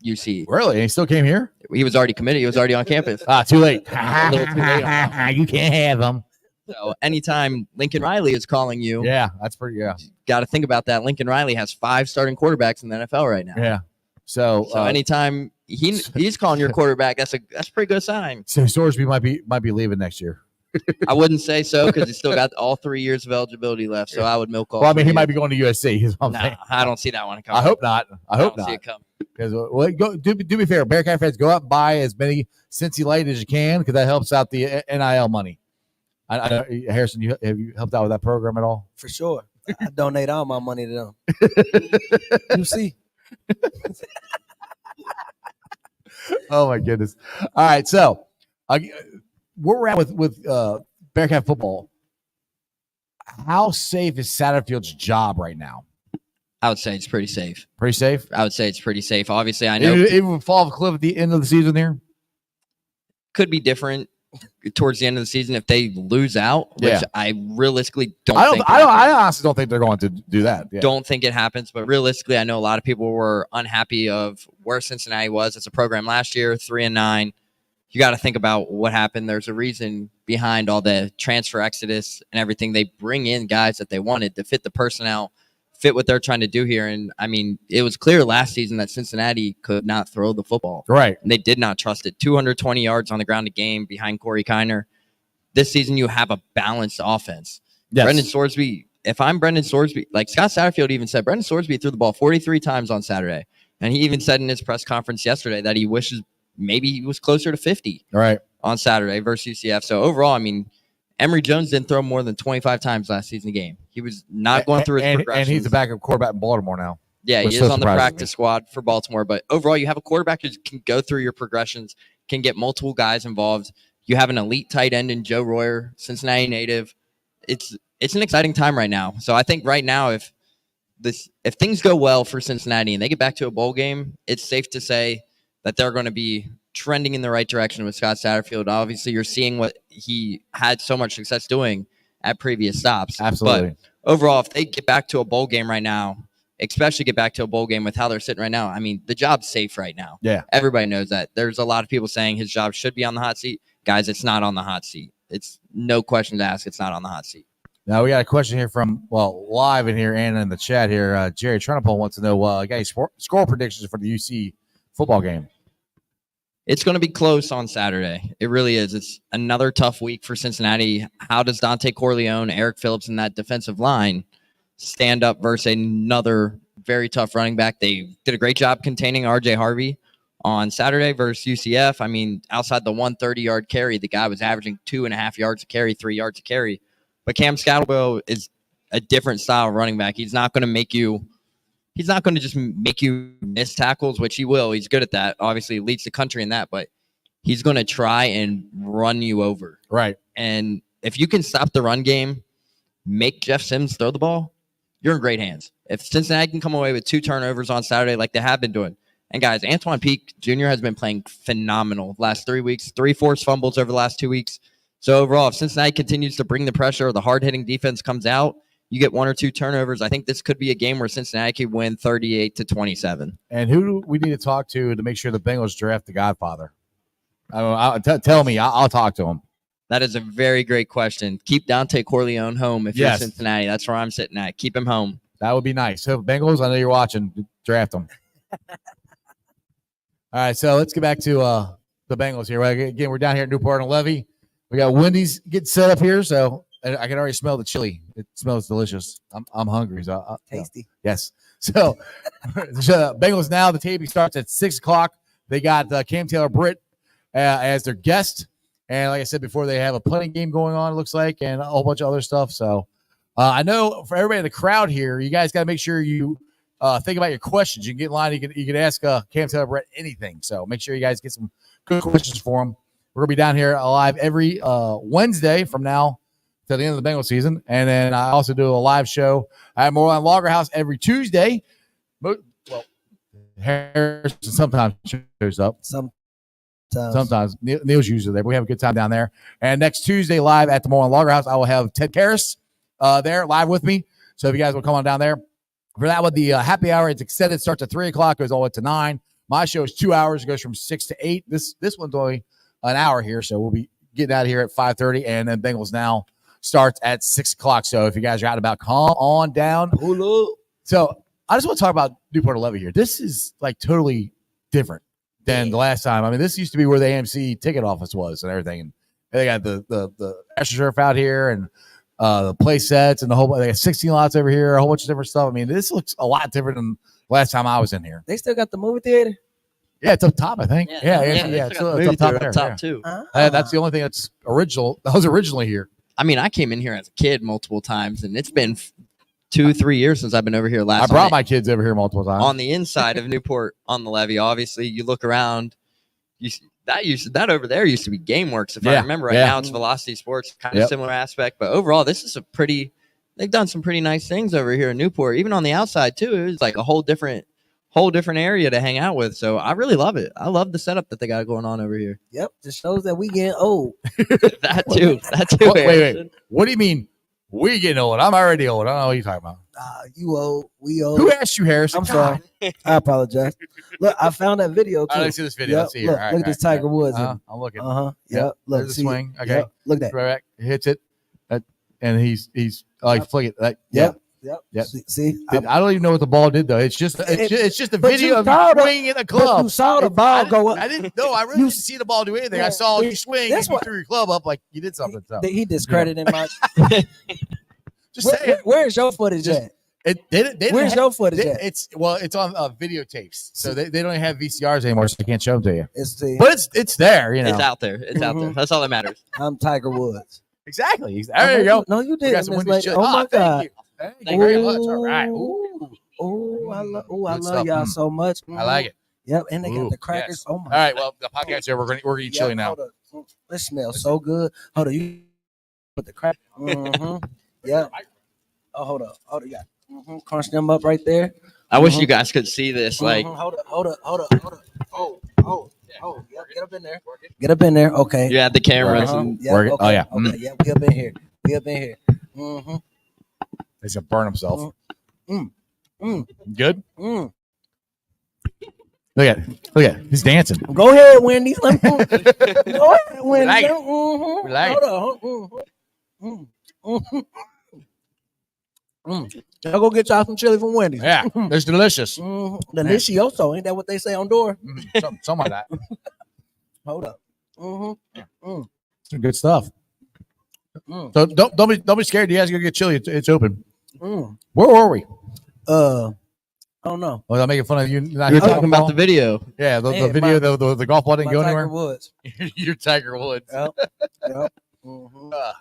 [SPEAKER 3] UC.
[SPEAKER 8] Really? And he still came here?
[SPEAKER 3] He was already committed. He was already on campus.
[SPEAKER 8] Too late.
[SPEAKER 3] A little too late on that.
[SPEAKER 8] You can't have him.
[SPEAKER 3] So anytime Lincoln Riley is calling you,
[SPEAKER 8] that's pretty.
[SPEAKER 3] got to think about that. Lincoln Riley has 5 starting quarterbacks in the NFL right now.
[SPEAKER 8] Yeah. So
[SPEAKER 3] anytime he's calling your quarterback, that's a pretty good sign.
[SPEAKER 8] So Sorsby might be leaving next year.
[SPEAKER 3] I wouldn't say so because he's still got all 3 years of eligibility left. So I would milk all.
[SPEAKER 8] Well, I mean, he might be going to USC. Is what I'm saying.
[SPEAKER 3] I don't see that one coming.
[SPEAKER 8] I hope not. I hope
[SPEAKER 3] don't
[SPEAKER 8] not.
[SPEAKER 3] see it coming.
[SPEAKER 8] Because do me fair, Bearcat fans, go out and buy as many Cincy Light as you can because that helps out the NIL money. I know, Harrison, have you helped out with that program at all?
[SPEAKER 6] For sure. I donate all my money to them. You see.
[SPEAKER 8] Oh my goodness! All right, so where we're at with Bearcat football, how safe is Satterfield's job right now?
[SPEAKER 3] I would say it's pretty safe.
[SPEAKER 8] Pretty safe.
[SPEAKER 3] I would say it's pretty safe. Obviously, I know
[SPEAKER 8] even fall off a cliff at the end of the season. There
[SPEAKER 3] could be different towards the end of the season if they lose out, which I realistically don't.
[SPEAKER 8] I honestly don't think they're going to do that. Yeah.
[SPEAKER 3] Don't think it happens, but realistically, I know a lot of people were unhappy of where Cincinnati was as a program last year, 3-9. You got to think about what happened. There's a reason behind all the transfer exodus and everything. They bring in guys that they wanted to fit the personnel, fit what they're trying to do here. And I mean, it was clear last season that Cincinnati could not throw the football.
[SPEAKER 8] Right.
[SPEAKER 3] And they did not trust it. 220 yards on the ground a game behind Corey Kiner. This season, you have a balanced offense.
[SPEAKER 8] Yes.
[SPEAKER 3] Brendan Sorsby, if I'm Brendan Sorsby, like Scott Satterfield even said, Brendan Sorsby threw the ball 43 times on Saturday. And he even said in his press conference yesterday that he wishes maybe he was closer to 50 on Saturday versus UCF. So overall, I mean, Emory Jones didn't throw more than 25 times last season game. He was not going through his progressions.
[SPEAKER 8] And he's the backup quarterback in Baltimore now.
[SPEAKER 3] Yeah, he is on the practice squad for Baltimore. But overall, you have a quarterback who can go through your progressions, can get multiple guys involved. You have an elite tight end in Joe Royer, Cincinnati native. It's an exciting time right now. So I think right now, if things go well for Cincinnati and they get back to a bowl game, it's safe to say that they're going to be trending in the right direction with Scott Satterfield. Obviously, you're seeing what he had so much success doing at previous stops.
[SPEAKER 8] Absolutely.
[SPEAKER 3] But overall, if they get back to a bowl game right now, especially get back to a bowl game with how they're sitting right now, I mean, the job's safe right now.
[SPEAKER 8] Yeah.
[SPEAKER 3] Everybody knows that. There's a lot of people saying his job should be on the hot seat. Guys, it's not on the hot seat. It's no question to ask. It's not on the hot seat.
[SPEAKER 8] Now we got a question here from, live in here and in the chat here. Jerry Trenopole wants to know, score predictions for the UC football game.
[SPEAKER 3] It's going to be close on Saturday. It really is. It's another tough week for Cincinnati. How does Dante Corleone, Eric Phillips, and that defensive line stand up versus another very tough running back? They did a great job containing R.J. Harvey on Saturday versus UCF. I mean, outside the 130-yard carry, the guy was averaging 2.5 yards a carry, 3 yards a carry. But Cam Scatterbo is a different style of running back. He's not going to just make you miss tackles, which he will. He's good at that. Obviously, he leads the country in that, but he's going to try and run you over.
[SPEAKER 8] Right.
[SPEAKER 3] And if you can stop the run game, make Jeff Sims throw the ball, you're in great hands. If Cincinnati can come away with 2 turnovers on Saturday like they have been doing, and guys, Antoine Peak Jr. has been playing phenomenal last 3 weeks, 3 forced fumbles over the last 2 weeks. So overall, if Cincinnati continues to bring the pressure, the hard-hitting defense comes out, you get 1 or 2 turnovers, I think this could be a game where Cincinnati could win 38-27.
[SPEAKER 8] And who do we need to talk to make sure the Bengals draft the Godfather? Tell me. I'll talk to him.
[SPEAKER 3] That is a very great question. Keep Dante Corleone home if you're Cincinnati. That's where I'm sitting at. Keep him home.
[SPEAKER 8] That would be nice. So Bengals, I know you're watching. Draft them. All right, so let's get back to the Bengals here. Again, we're down here at Newport and Levy. We got Wendy's getting set up here, so I can already smell the chili. It smells delicious. I'm hungry. So
[SPEAKER 6] Tasty.
[SPEAKER 8] Yes. So Bengals now, the taping starts at 6 o'clock. They got Cam Taylor-Britt as their guest. And like I said before, they have a punting game going on, it looks like, and a whole bunch of other stuff. So I know for everybody in the crowd here, you guys got to make sure you think about your questions. You can get in line. You can ask Cam Taylor-Britt anything. So make sure you guys get some good questions for him. We're going to be down here live every Wednesday from now to the end of the Bengals season. And then I also do a live show at Moreland Logger House every Tuesday. Well, Harrison sometimes shows up. Sometimes. Neil's usually there. We have a good time down there. And next Tuesday live at the Moreland Logger House, I will have Ted Karras there live with me. So if you guys will come on down there. For that one, the happy hour, it's extended. It starts at 3 o'clock, goes all the way to 9. My show is 2 hours. It goes from 6 to 8. This one's only an hour here, so we'll be getting out of here at 5:30, and then Bengals Now starts at 6 o'clock. So if you guys are out about, come on down. So I just want to talk about Newport and Levy here. This is like totally different than the last time. I mean, this used to be where the AMC ticket office was and everything. And they got the AstroTurf out here and the play sets and the whole. They got 16 lots over here, a whole bunch of different stuff. I mean, this looks a lot different than last time I was in here.
[SPEAKER 6] They still got the movie theater?
[SPEAKER 8] Yeah, it's up top, I think. Yeah, it's up top
[SPEAKER 3] too.
[SPEAKER 8] That's the only thing that's original. That was originally here.
[SPEAKER 3] I mean, I came in here as a kid multiple times, and it's been 2-3 years since I've been over here last.
[SPEAKER 8] I brought my kids over here multiple times.
[SPEAKER 3] On the inside of Newport on the Levy, obviously, you look around. That over there used to be GameWorks, if I remember right. Now it's Velocity Sports, kind of similar aspect, but overall, this is they've done some pretty nice things over here in Newport. Even on the outside too, it was like a whole different area to hang out with. So I really love it. I love the setup that they got going on over here.
[SPEAKER 6] Yep, just shows that we getting old.
[SPEAKER 3] That too.
[SPEAKER 8] Wait. What do you mean We getting old. I'm already old. I don't know what you're talking about.
[SPEAKER 6] You old. We old.
[SPEAKER 8] Who asked you, Harrison?
[SPEAKER 6] I'm sorry. I apologize. Look, I found that video too.
[SPEAKER 8] All right, let's see this video.
[SPEAKER 6] Yep,
[SPEAKER 8] Let's see here.
[SPEAKER 6] look,
[SPEAKER 8] All right,
[SPEAKER 6] look at this Tiger Woods.
[SPEAKER 8] I'm looking.
[SPEAKER 6] Yep.
[SPEAKER 8] Yep.
[SPEAKER 6] Look,
[SPEAKER 8] There's the
[SPEAKER 6] see,
[SPEAKER 8] swing. Okay.
[SPEAKER 6] Yep, look at that.
[SPEAKER 8] Right back. Hits it. And he's flick it.
[SPEAKER 6] Yep.
[SPEAKER 8] Yep.
[SPEAKER 6] See,
[SPEAKER 8] I don't even know what the ball did though. It's just a
[SPEAKER 6] but
[SPEAKER 8] video
[SPEAKER 6] you
[SPEAKER 8] of
[SPEAKER 6] saw
[SPEAKER 8] you swinging a club.
[SPEAKER 6] you saw the ball go up.
[SPEAKER 8] I didn't know. I really didn't see the ball do anything. I saw you swing.
[SPEAKER 6] That's
[SPEAKER 8] You
[SPEAKER 6] what-
[SPEAKER 8] threw your club up like you did something. So.
[SPEAKER 6] He discredited my.
[SPEAKER 8] Just saying.
[SPEAKER 6] Where's your footage at?
[SPEAKER 8] They didn't
[SPEAKER 6] Where's
[SPEAKER 8] have-
[SPEAKER 6] your footage
[SPEAKER 8] they-
[SPEAKER 6] at?
[SPEAKER 8] It's on videotapes, so they don't even have VCRs anymore, so I can't show them to you.
[SPEAKER 6] See,
[SPEAKER 8] But it's there, you know.
[SPEAKER 3] It's out there. It's out there. That's all that matters.
[SPEAKER 6] I'm Tiger Woods.
[SPEAKER 8] Exactly. There you go.
[SPEAKER 6] No, you
[SPEAKER 8] We
[SPEAKER 6] didn't,
[SPEAKER 8] got some
[SPEAKER 6] Miss
[SPEAKER 8] windy
[SPEAKER 6] Lady.
[SPEAKER 8] shit.
[SPEAKER 6] Oh my
[SPEAKER 8] Thank
[SPEAKER 6] God.
[SPEAKER 8] you. Thank you very much. All right. Ooh.
[SPEAKER 6] Oh, I
[SPEAKER 8] Good
[SPEAKER 6] love
[SPEAKER 8] stuff.
[SPEAKER 6] y'all so much.
[SPEAKER 8] I like it.
[SPEAKER 6] Yep, and they
[SPEAKER 8] Ooh,
[SPEAKER 6] got the crackers.
[SPEAKER 8] yes.
[SPEAKER 6] Oh my.
[SPEAKER 8] All right. Well, the podcast's here. We're gonna eat chili now.
[SPEAKER 6] Hold up. It smells so good. Hold on, you put the crack. Yeah. Oh, hold up. Yeah. Crunch them up right there.
[SPEAKER 3] I wish you guys could see this. Like,
[SPEAKER 6] Hold up. Oh. Yeah, get up in there. Get up in there. Okay.
[SPEAKER 3] you had the cameras and
[SPEAKER 6] Yeah,
[SPEAKER 8] Work it.
[SPEAKER 6] okay.
[SPEAKER 8] Oh, yeah.
[SPEAKER 6] Okay. Yeah, we up in here.
[SPEAKER 8] He's gonna burn himself.
[SPEAKER 6] Mm.
[SPEAKER 8] Good.
[SPEAKER 6] Mm.
[SPEAKER 8] Look at it. He's dancing.
[SPEAKER 6] Go ahead, Wendy. Go ahead, Wendy.
[SPEAKER 8] like it.
[SPEAKER 6] Mhm.
[SPEAKER 8] We like it.
[SPEAKER 6] Hold on. Y'all go get y'all some chili from Wendy's.
[SPEAKER 8] Yeah, it's delicious.
[SPEAKER 6] Delicioso. Ain't that what they say on door?
[SPEAKER 8] Something like that.
[SPEAKER 6] Hold up.
[SPEAKER 8] Some good stuff.
[SPEAKER 6] Mm.
[SPEAKER 8] So don't be scared. You guys go get chili. It's open.
[SPEAKER 6] Mm.
[SPEAKER 8] Where were we?
[SPEAKER 6] I don't know.
[SPEAKER 8] Was I making fun of you? Not
[SPEAKER 3] you're
[SPEAKER 8] hitting
[SPEAKER 3] talking
[SPEAKER 8] the
[SPEAKER 3] about the
[SPEAKER 8] ball?
[SPEAKER 3] video.
[SPEAKER 8] Yeah, the
[SPEAKER 6] Man,
[SPEAKER 8] video, the golf ball didn't
[SPEAKER 6] My
[SPEAKER 8] go
[SPEAKER 6] Tiger
[SPEAKER 8] anywhere.
[SPEAKER 6] Woods.
[SPEAKER 8] You're Tiger Woods.
[SPEAKER 6] Yep. Mhm.
[SPEAKER 8] All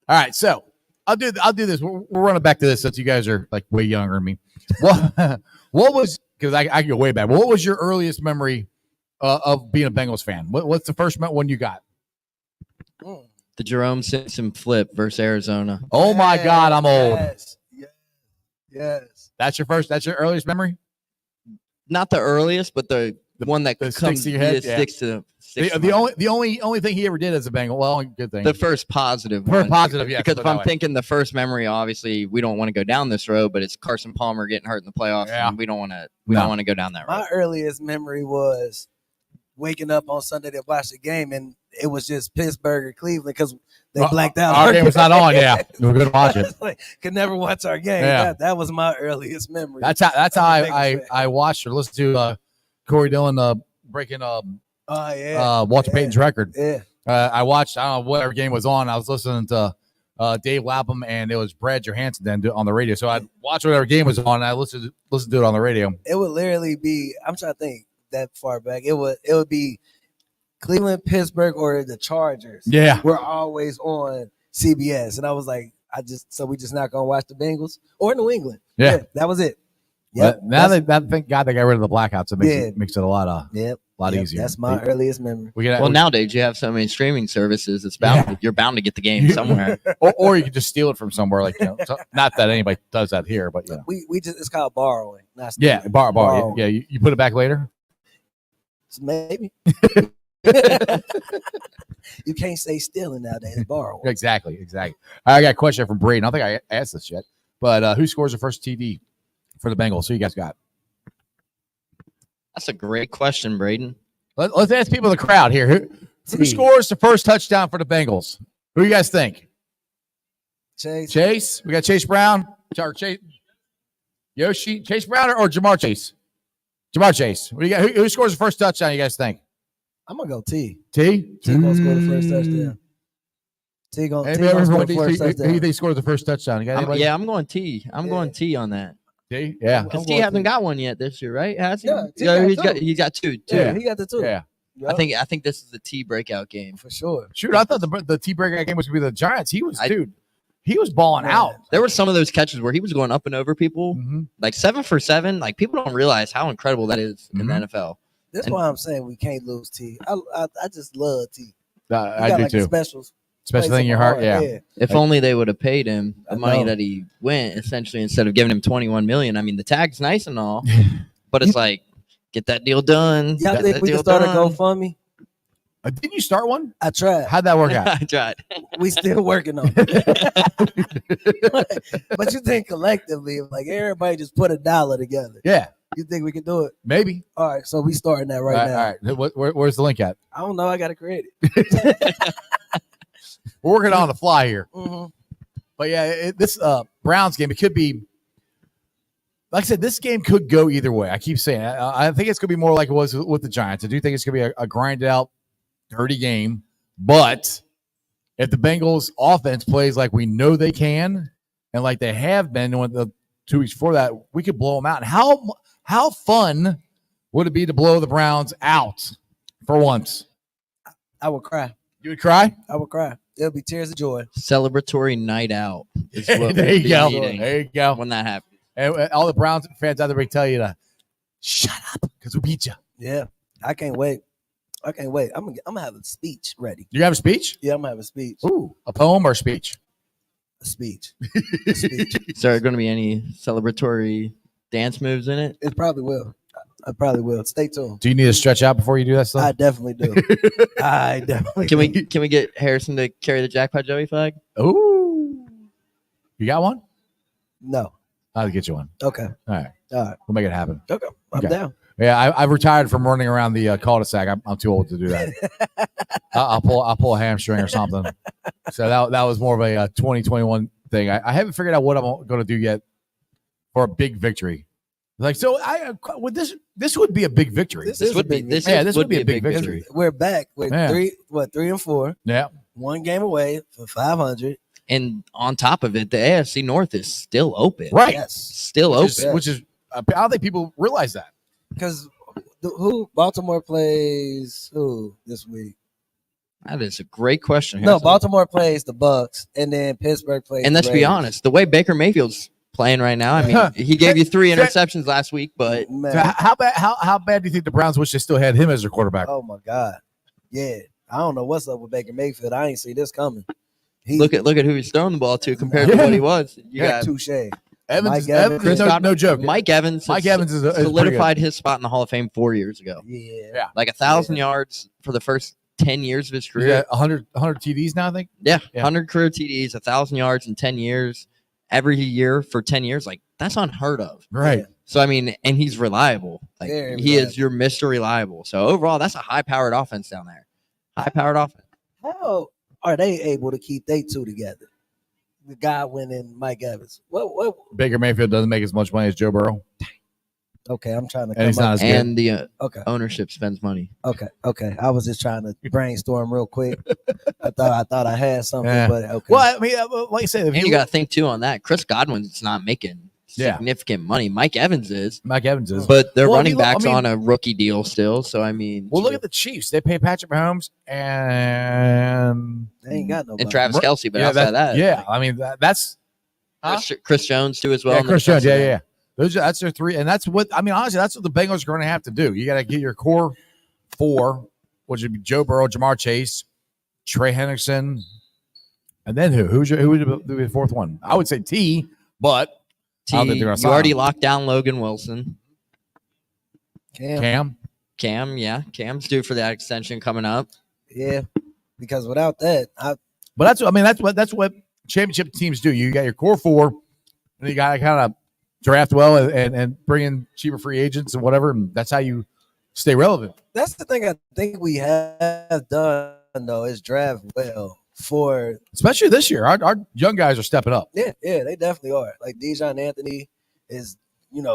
[SPEAKER 8] right, so I'll do this. We're running back to this since you guys are like way younger than me. What was, because I can go way back. What was your earliest memory of being a Bengals fan? What's the first one you got?
[SPEAKER 3] The Jerome Simpson flip versus Arizona.
[SPEAKER 8] Oh my God, I'm old.
[SPEAKER 6] Yes.
[SPEAKER 8] That's your earliest memory?
[SPEAKER 3] Not the earliest, but the one that
[SPEAKER 8] that
[SPEAKER 3] comes
[SPEAKER 8] sticks to your head?
[SPEAKER 3] yeah, sticks to
[SPEAKER 8] The only thing he ever did as a Bengal. Well, good thing.
[SPEAKER 3] the first positive
[SPEAKER 8] First
[SPEAKER 3] one.
[SPEAKER 8] positive, yes,
[SPEAKER 3] Because
[SPEAKER 8] put
[SPEAKER 3] if
[SPEAKER 8] it
[SPEAKER 3] I'm
[SPEAKER 8] that way.
[SPEAKER 3] thinking the first memory, obviously we don't want to go down this road, but it's Carson Palmer getting hurt in the playoffs,
[SPEAKER 8] Yeah.
[SPEAKER 3] and we don't want to go down that road.
[SPEAKER 6] My earliest memory was waking up on Sunday to watch the game, and it was just Pittsburgh or Cleveland because they blacked out.
[SPEAKER 8] Our game was not on. Yeah, we're gonna watch it.
[SPEAKER 6] Like, could never watch our game.
[SPEAKER 8] Yeah.
[SPEAKER 6] That was my earliest memory.
[SPEAKER 8] That's how
[SPEAKER 6] As a Bengals fan.
[SPEAKER 8] I watched or listened to Corey Dillon breaking Walter Payton's record.
[SPEAKER 6] Yeah.
[SPEAKER 8] I watched, I don't know, whatever game was on. I was listening to Dave Lapham, and it was Brad Johansson then on the radio. So I'd watch whatever game was on, and I listened to it on the radio.
[SPEAKER 6] It would literally be, I'm trying to think that far back. It would be Cleveland, Pittsburgh, or the Chargers.
[SPEAKER 8] Yeah.
[SPEAKER 6] We're always on CBS. And I was like, we just not gonna watch the Bengals or New England.
[SPEAKER 8] Yeah.
[SPEAKER 6] That was it.
[SPEAKER 8] But now thank God they got rid of the blackouts. It makes it a lot easier.
[SPEAKER 6] That's my earliest memory.
[SPEAKER 3] Well, nowadays you have so many streaming services. It's you're bound to get the game somewhere.
[SPEAKER 8] or you can just steal it from somewhere. Like, not that anybody does that here, but
[SPEAKER 6] We just, it's called borrowing. Not
[SPEAKER 8] yeah,
[SPEAKER 6] stealing.
[SPEAKER 8] borrow. Yeah, you put it back later.
[SPEAKER 6] Maybe. You can't say stealing nowadays. Borrow.
[SPEAKER 8] Exactly. I got a question from Braden. I don't think I asked this yet, but who scores the first TD for the Bengals? Who you guys got?
[SPEAKER 3] That's a great question, Braden.
[SPEAKER 8] Let's ask people in the crowd here. Who scores the first touchdown for the Bengals? Who you guys think? Chase. We got Chase Brown. Chase. Yoshi. Chase Brown or Jamar Chase? Jamar Chase. What do you got? Who scores the first touchdown, you guys think?
[SPEAKER 6] I'm going to go T.
[SPEAKER 8] T
[SPEAKER 6] gonna score the first touchdown. T gonna score the first touchdown.
[SPEAKER 8] Who do you think scores the first touchdown? You got anybody?
[SPEAKER 3] I'm going T. I'm going T on that.
[SPEAKER 8] T? Yeah.
[SPEAKER 3] Because T hasn't got one yet this year, right? Has he?
[SPEAKER 6] Yeah,
[SPEAKER 3] he's got two.
[SPEAKER 6] Yeah, he got the two.
[SPEAKER 8] Yeah.
[SPEAKER 3] I think this is the T breakout game
[SPEAKER 6] for sure.
[SPEAKER 8] Shoot, I thought the T breakout game was going to be the Giants. He was balling out.
[SPEAKER 3] There were some of those catches where he was going up and over people, like 7 for 7. Like, people don't realize how incredible that is in the NFL.
[SPEAKER 6] That's why I'm saying we can't lose T. I just love T.
[SPEAKER 8] I do too.
[SPEAKER 6] Special
[SPEAKER 8] thing in your heart. Yeah.
[SPEAKER 3] If only they would have paid him the money that he went, essentially, instead of giving him $21 million. I mean, the tag's nice and all, but it's like, get that deal done.
[SPEAKER 6] Y'all think we can start a GoFundMe?
[SPEAKER 8] Didn't you start one?
[SPEAKER 6] I tried.
[SPEAKER 8] How'd that work out?
[SPEAKER 3] I tried.
[SPEAKER 6] We still working on it. But you think collectively, if like everybody just put $1 together,
[SPEAKER 8] Yeah,
[SPEAKER 6] you think we can do it?
[SPEAKER 8] maybe.
[SPEAKER 6] All right, so we starting that right now.
[SPEAKER 8] All right. Where's the link at?
[SPEAKER 6] I don't know. I got to create it.
[SPEAKER 8] We're working on the fly here.
[SPEAKER 6] Mm-hmm.
[SPEAKER 8] But yeah, this Browns game, it could be, like I said, this game could go either way. I keep saying, I think it's going to be more like it was with the Giants. I do think it's going to be a grinded out, dirty game. But if the Bengals offense plays like we know they can, and like they have been in the 2 weeks before that, we could blow them out. And how fun would it be to blow the Browns out for once?
[SPEAKER 6] I would cry.
[SPEAKER 8] You would cry?
[SPEAKER 6] I would cry. There'll be tears of joy.
[SPEAKER 3] Celebratory night out is what
[SPEAKER 8] There
[SPEAKER 3] we'll
[SPEAKER 8] you
[SPEAKER 3] be
[SPEAKER 8] go.
[SPEAKER 3] needing
[SPEAKER 8] There you go.
[SPEAKER 3] when that happens.
[SPEAKER 8] And all the Browns fans out there will tell you to shut up because we beat you.
[SPEAKER 6] Yeah, I can't wait. I can't wait. I'm gonna have a speech ready.
[SPEAKER 8] You have a speech?
[SPEAKER 6] Yeah, I'm gonna have a speech.
[SPEAKER 8] Ooh, a poem or a speech?
[SPEAKER 6] A speech. A speech.
[SPEAKER 3] Is there going to be any celebratory dance moves in it?
[SPEAKER 6] It probably will. I probably will. Stay tuned.
[SPEAKER 8] Do you need to stretch out before you do that
[SPEAKER 6] I
[SPEAKER 8] stuff?
[SPEAKER 6] definitely do. I definitely
[SPEAKER 3] Can we get Harrison to carry the Jackpot Joey flag?
[SPEAKER 8] Ooh. You got one?
[SPEAKER 6] No.
[SPEAKER 8] I'll get you one.
[SPEAKER 6] Okay.
[SPEAKER 8] All right.
[SPEAKER 6] All right.
[SPEAKER 8] We'll make it happen.
[SPEAKER 6] Okay. I'm
[SPEAKER 8] Okay.
[SPEAKER 6] down.
[SPEAKER 8] Yeah, I've retired from running around the cul-de-sac. I'm too old to do that. I'll pull a hamstring or something. So that was more of a 2021 thing. I haven't figured out what I'm going to do yet for a big victory. Like, so would this would be a big victory.
[SPEAKER 6] This would be
[SPEAKER 8] a big victory.
[SPEAKER 6] We're back. We're
[SPEAKER 8] Yeah.
[SPEAKER 6] 3-4.
[SPEAKER 8] Yeah.
[SPEAKER 6] One game away for 500.
[SPEAKER 3] And on top of it, the AFC North is still open.
[SPEAKER 8] Right.
[SPEAKER 6] Yes.
[SPEAKER 3] Still open.
[SPEAKER 8] Which is I don't think people realize that.
[SPEAKER 6] Because who Baltimore plays who this week?
[SPEAKER 3] That is a great question.
[SPEAKER 6] No,
[SPEAKER 3] Harrison.
[SPEAKER 6] Baltimore plays the Bucks, and then Pittsburgh plays.
[SPEAKER 3] And let's
[SPEAKER 6] the
[SPEAKER 3] be
[SPEAKER 6] Raiders.
[SPEAKER 3] honest, the way Baker Mayfield's playing right now, I mean, he gave you 3 interceptions last week, but
[SPEAKER 6] Man.
[SPEAKER 8] So how bad do you think the Browns wish they still had him as their quarterback?
[SPEAKER 6] Oh my God. Yeah. I don't know what's up with Baker Mayfield. I ain't see this coming.
[SPEAKER 3] look at who he's throwing the ball to compared to what he was. You got
[SPEAKER 6] touche.
[SPEAKER 8] Evans,
[SPEAKER 6] Mike Evans.
[SPEAKER 8] Evans no joke.
[SPEAKER 3] Mike Evans.
[SPEAKER 8] Mike Evans is
[SPEAKER 3] solidified his spot in the Hall of Fame 4 years ago.
[SPEAKER 6] Yeah.
[SPEAKER 3] Like 1,000 yards for the first 10 years of his
[SPEAKER 8] He's
[SPEAKER 3] career.
[SPEAKER 8] got 100 TDs now, I think.
[SPEAKER 3] Yeah,
[SPEAKER 8] Yeah.
[SPEAKER 3] 100 career TDs, 1,000 yards in 10 years, every year for 10 years. Like, that's unheard of.
[SPEAKER 8] Right.
[SPEAKER 6] Yeah.
[SPEAKER 3] So, I mean, and he's reliable. Like,
[SPEAKER 6] Very
[SPEAKER 3] he
[SPEAKER 6] reliable.
[SPEAKER 3] is your Mr. Reliable. So, overall, that's a high-powered offense down there. High-powered offense.
[SPEAKER 6] How are they able to keep they two together? The Godwin and Mike Evans. What?
[SPEAKER 8] Baker Mayfield doesn't make as much money as Joe Burrow.
[SPEAKER 6] Okay, I'm trying to
[SPEAKER 8] And he's
[SPEAKER 6] come
[SPEAKER 8] not
[SPEAKER 6] up.
[SPEAKER 8] as good.
[SPEAKER 3] And the
[SPEAKER 6] Okay.
[SPEAKER 3] ownership spends money.
[SPEAKER 6] Okay. I was just trying to brainstorm real quick. I thought I had something,
[SPEAKER 8] Yeah.
[SPEAKER 6] but okay.
[SPEAKER 8] Well, I mean, like I said, if
[SPEAKER 3] And you got to think, too, on that. Chris Godwin's not making
[SPEAKER 8] Yeah.
[SPEAKER 3] significant money. Mike Evans is.
[SPEAKER 8] Mike Evans is.
[SPEAKER 3] But their
[SPEAKER 8] Well, I
[SPEAKER 3] running
[SPEAKER 8] mean, look- I
[SPEAKER 3] back's
[SPEAKER 8] mean-
[SPEAKER 3] on a rookie deal still. So, I mean.
[SPEAKER 8] Well, look at the Chiefs. They pay Patrick Mahomes and
[SPEAKER 6] they ain't got nobody.
[SPEAKER 3] and Travis Kelce, but outside that.
[SPEAKER 8] yeah. I mean, that's
[SPEAKER 3] Chris Jones, too, as well.
[SPEAKER 8] yeah,
[SPEAKER 3] on the
[SPEAKER 8] Chris Jones.
[SPEAKER 3] defensive
[SPEAKER 8] Yeah,
[SPEAKER 3] end.
[SPEAKER 8] yeah. That's their three, and that's what I mean. Honestly, that's what the Bengals are going to have to do. You got to get your core 4, which would be Joe Burrow, Jamar Chase, Trey Hendrickson, and then who? Who would be the fourth one? I would say T, but I don't think they're
[SPEAKER 3] You
[SPEAKER 8] gonna sign
[SPEAKER 3] already
[SPEAKER 8] him.
[SPEAKER 3] locked down Logan Wilson.
[SPEAKER 6] Cam.
[SPEAKER 3] Cam, yeah. Cam's due for that extension coming up.
[SPEAKER 6] Yeah. Because without that,
[SPEAKER 8] But that's what championship teams do. You got your core 4, and you got to kind of draft well and bring in cheaper free agents and whatever. And that's how you stay relevant.
[SPEAKER 6] that's the thing I think we have done though is draft well for
[SPEAKER 8] Especially this year, our young guys are stepping up.
[SPEAKER 6] yeah, they definitely are. Like Dijon Anthony is,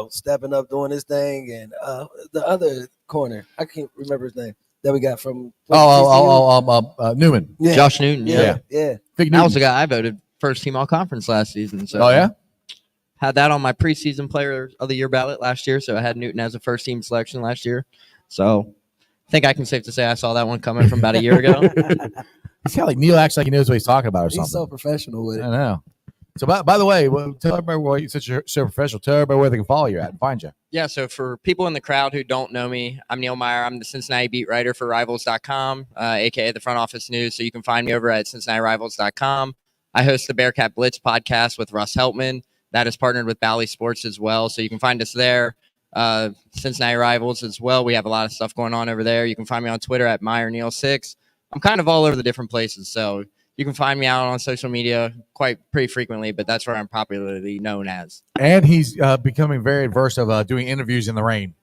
[SPEAKER 6] stepping up doing his thing, and the other corner, I can't remember his name that we got from
[SPEAKER 8] Newman.
[SPEAKER 6] yeah.
[SPEAKER 3] Josh Newton, yeah.
[SPEAKER 6] Yeah.
[SPEAKER 8] Big
[SPEAKER 3] That
[SPEAKER 8] Newton.
[SPEAKER 3] was the guy I voted first team all conference last season. So
[SPEAKER 8] Oh yeah.
[SPEAKER 3] had that on my preseason player of the year ballot last year. So I had Newton as a first team selection last year. So I think I can safe to say I saw that one coming from about a year ago.
[SPEAKER 8] He's kind of like Neil acts like he knows what he's talking about or
[SPEAKER 6] He's
[SPEAKER 8] something.
[SPEAKER 6] so professional with
[SPEAKER 8] I
[SPEAKER 6] it.
[SPEAKER 8] know. So by the way, tell everybody why you're such so professional. Tell everybody where they can follow you at and find you.
[SPEAKER 3] Yeah, so for people in the crowd who don't know me, I'm Neil Meyer. I'm the Cincinnati beat writer for Rivals.com, aka the front office news. So you can find me over at CincinnatiRivals.com. I host the Bearcat Blitz podcast with Russ Heltman. That is partnered with Bally Sports as well. So you can find us there. Cincinnati rivals as well. We have a lot of stuff going on over there. You can find me on Twitter at MeyerNeil6. I'm kind of all over the different places, so you can find me out on social media pretty frequently, but that's where I'm popularly known as.
[SPEAKER 8] And he's becoming very adverse of doing interviews in the rain.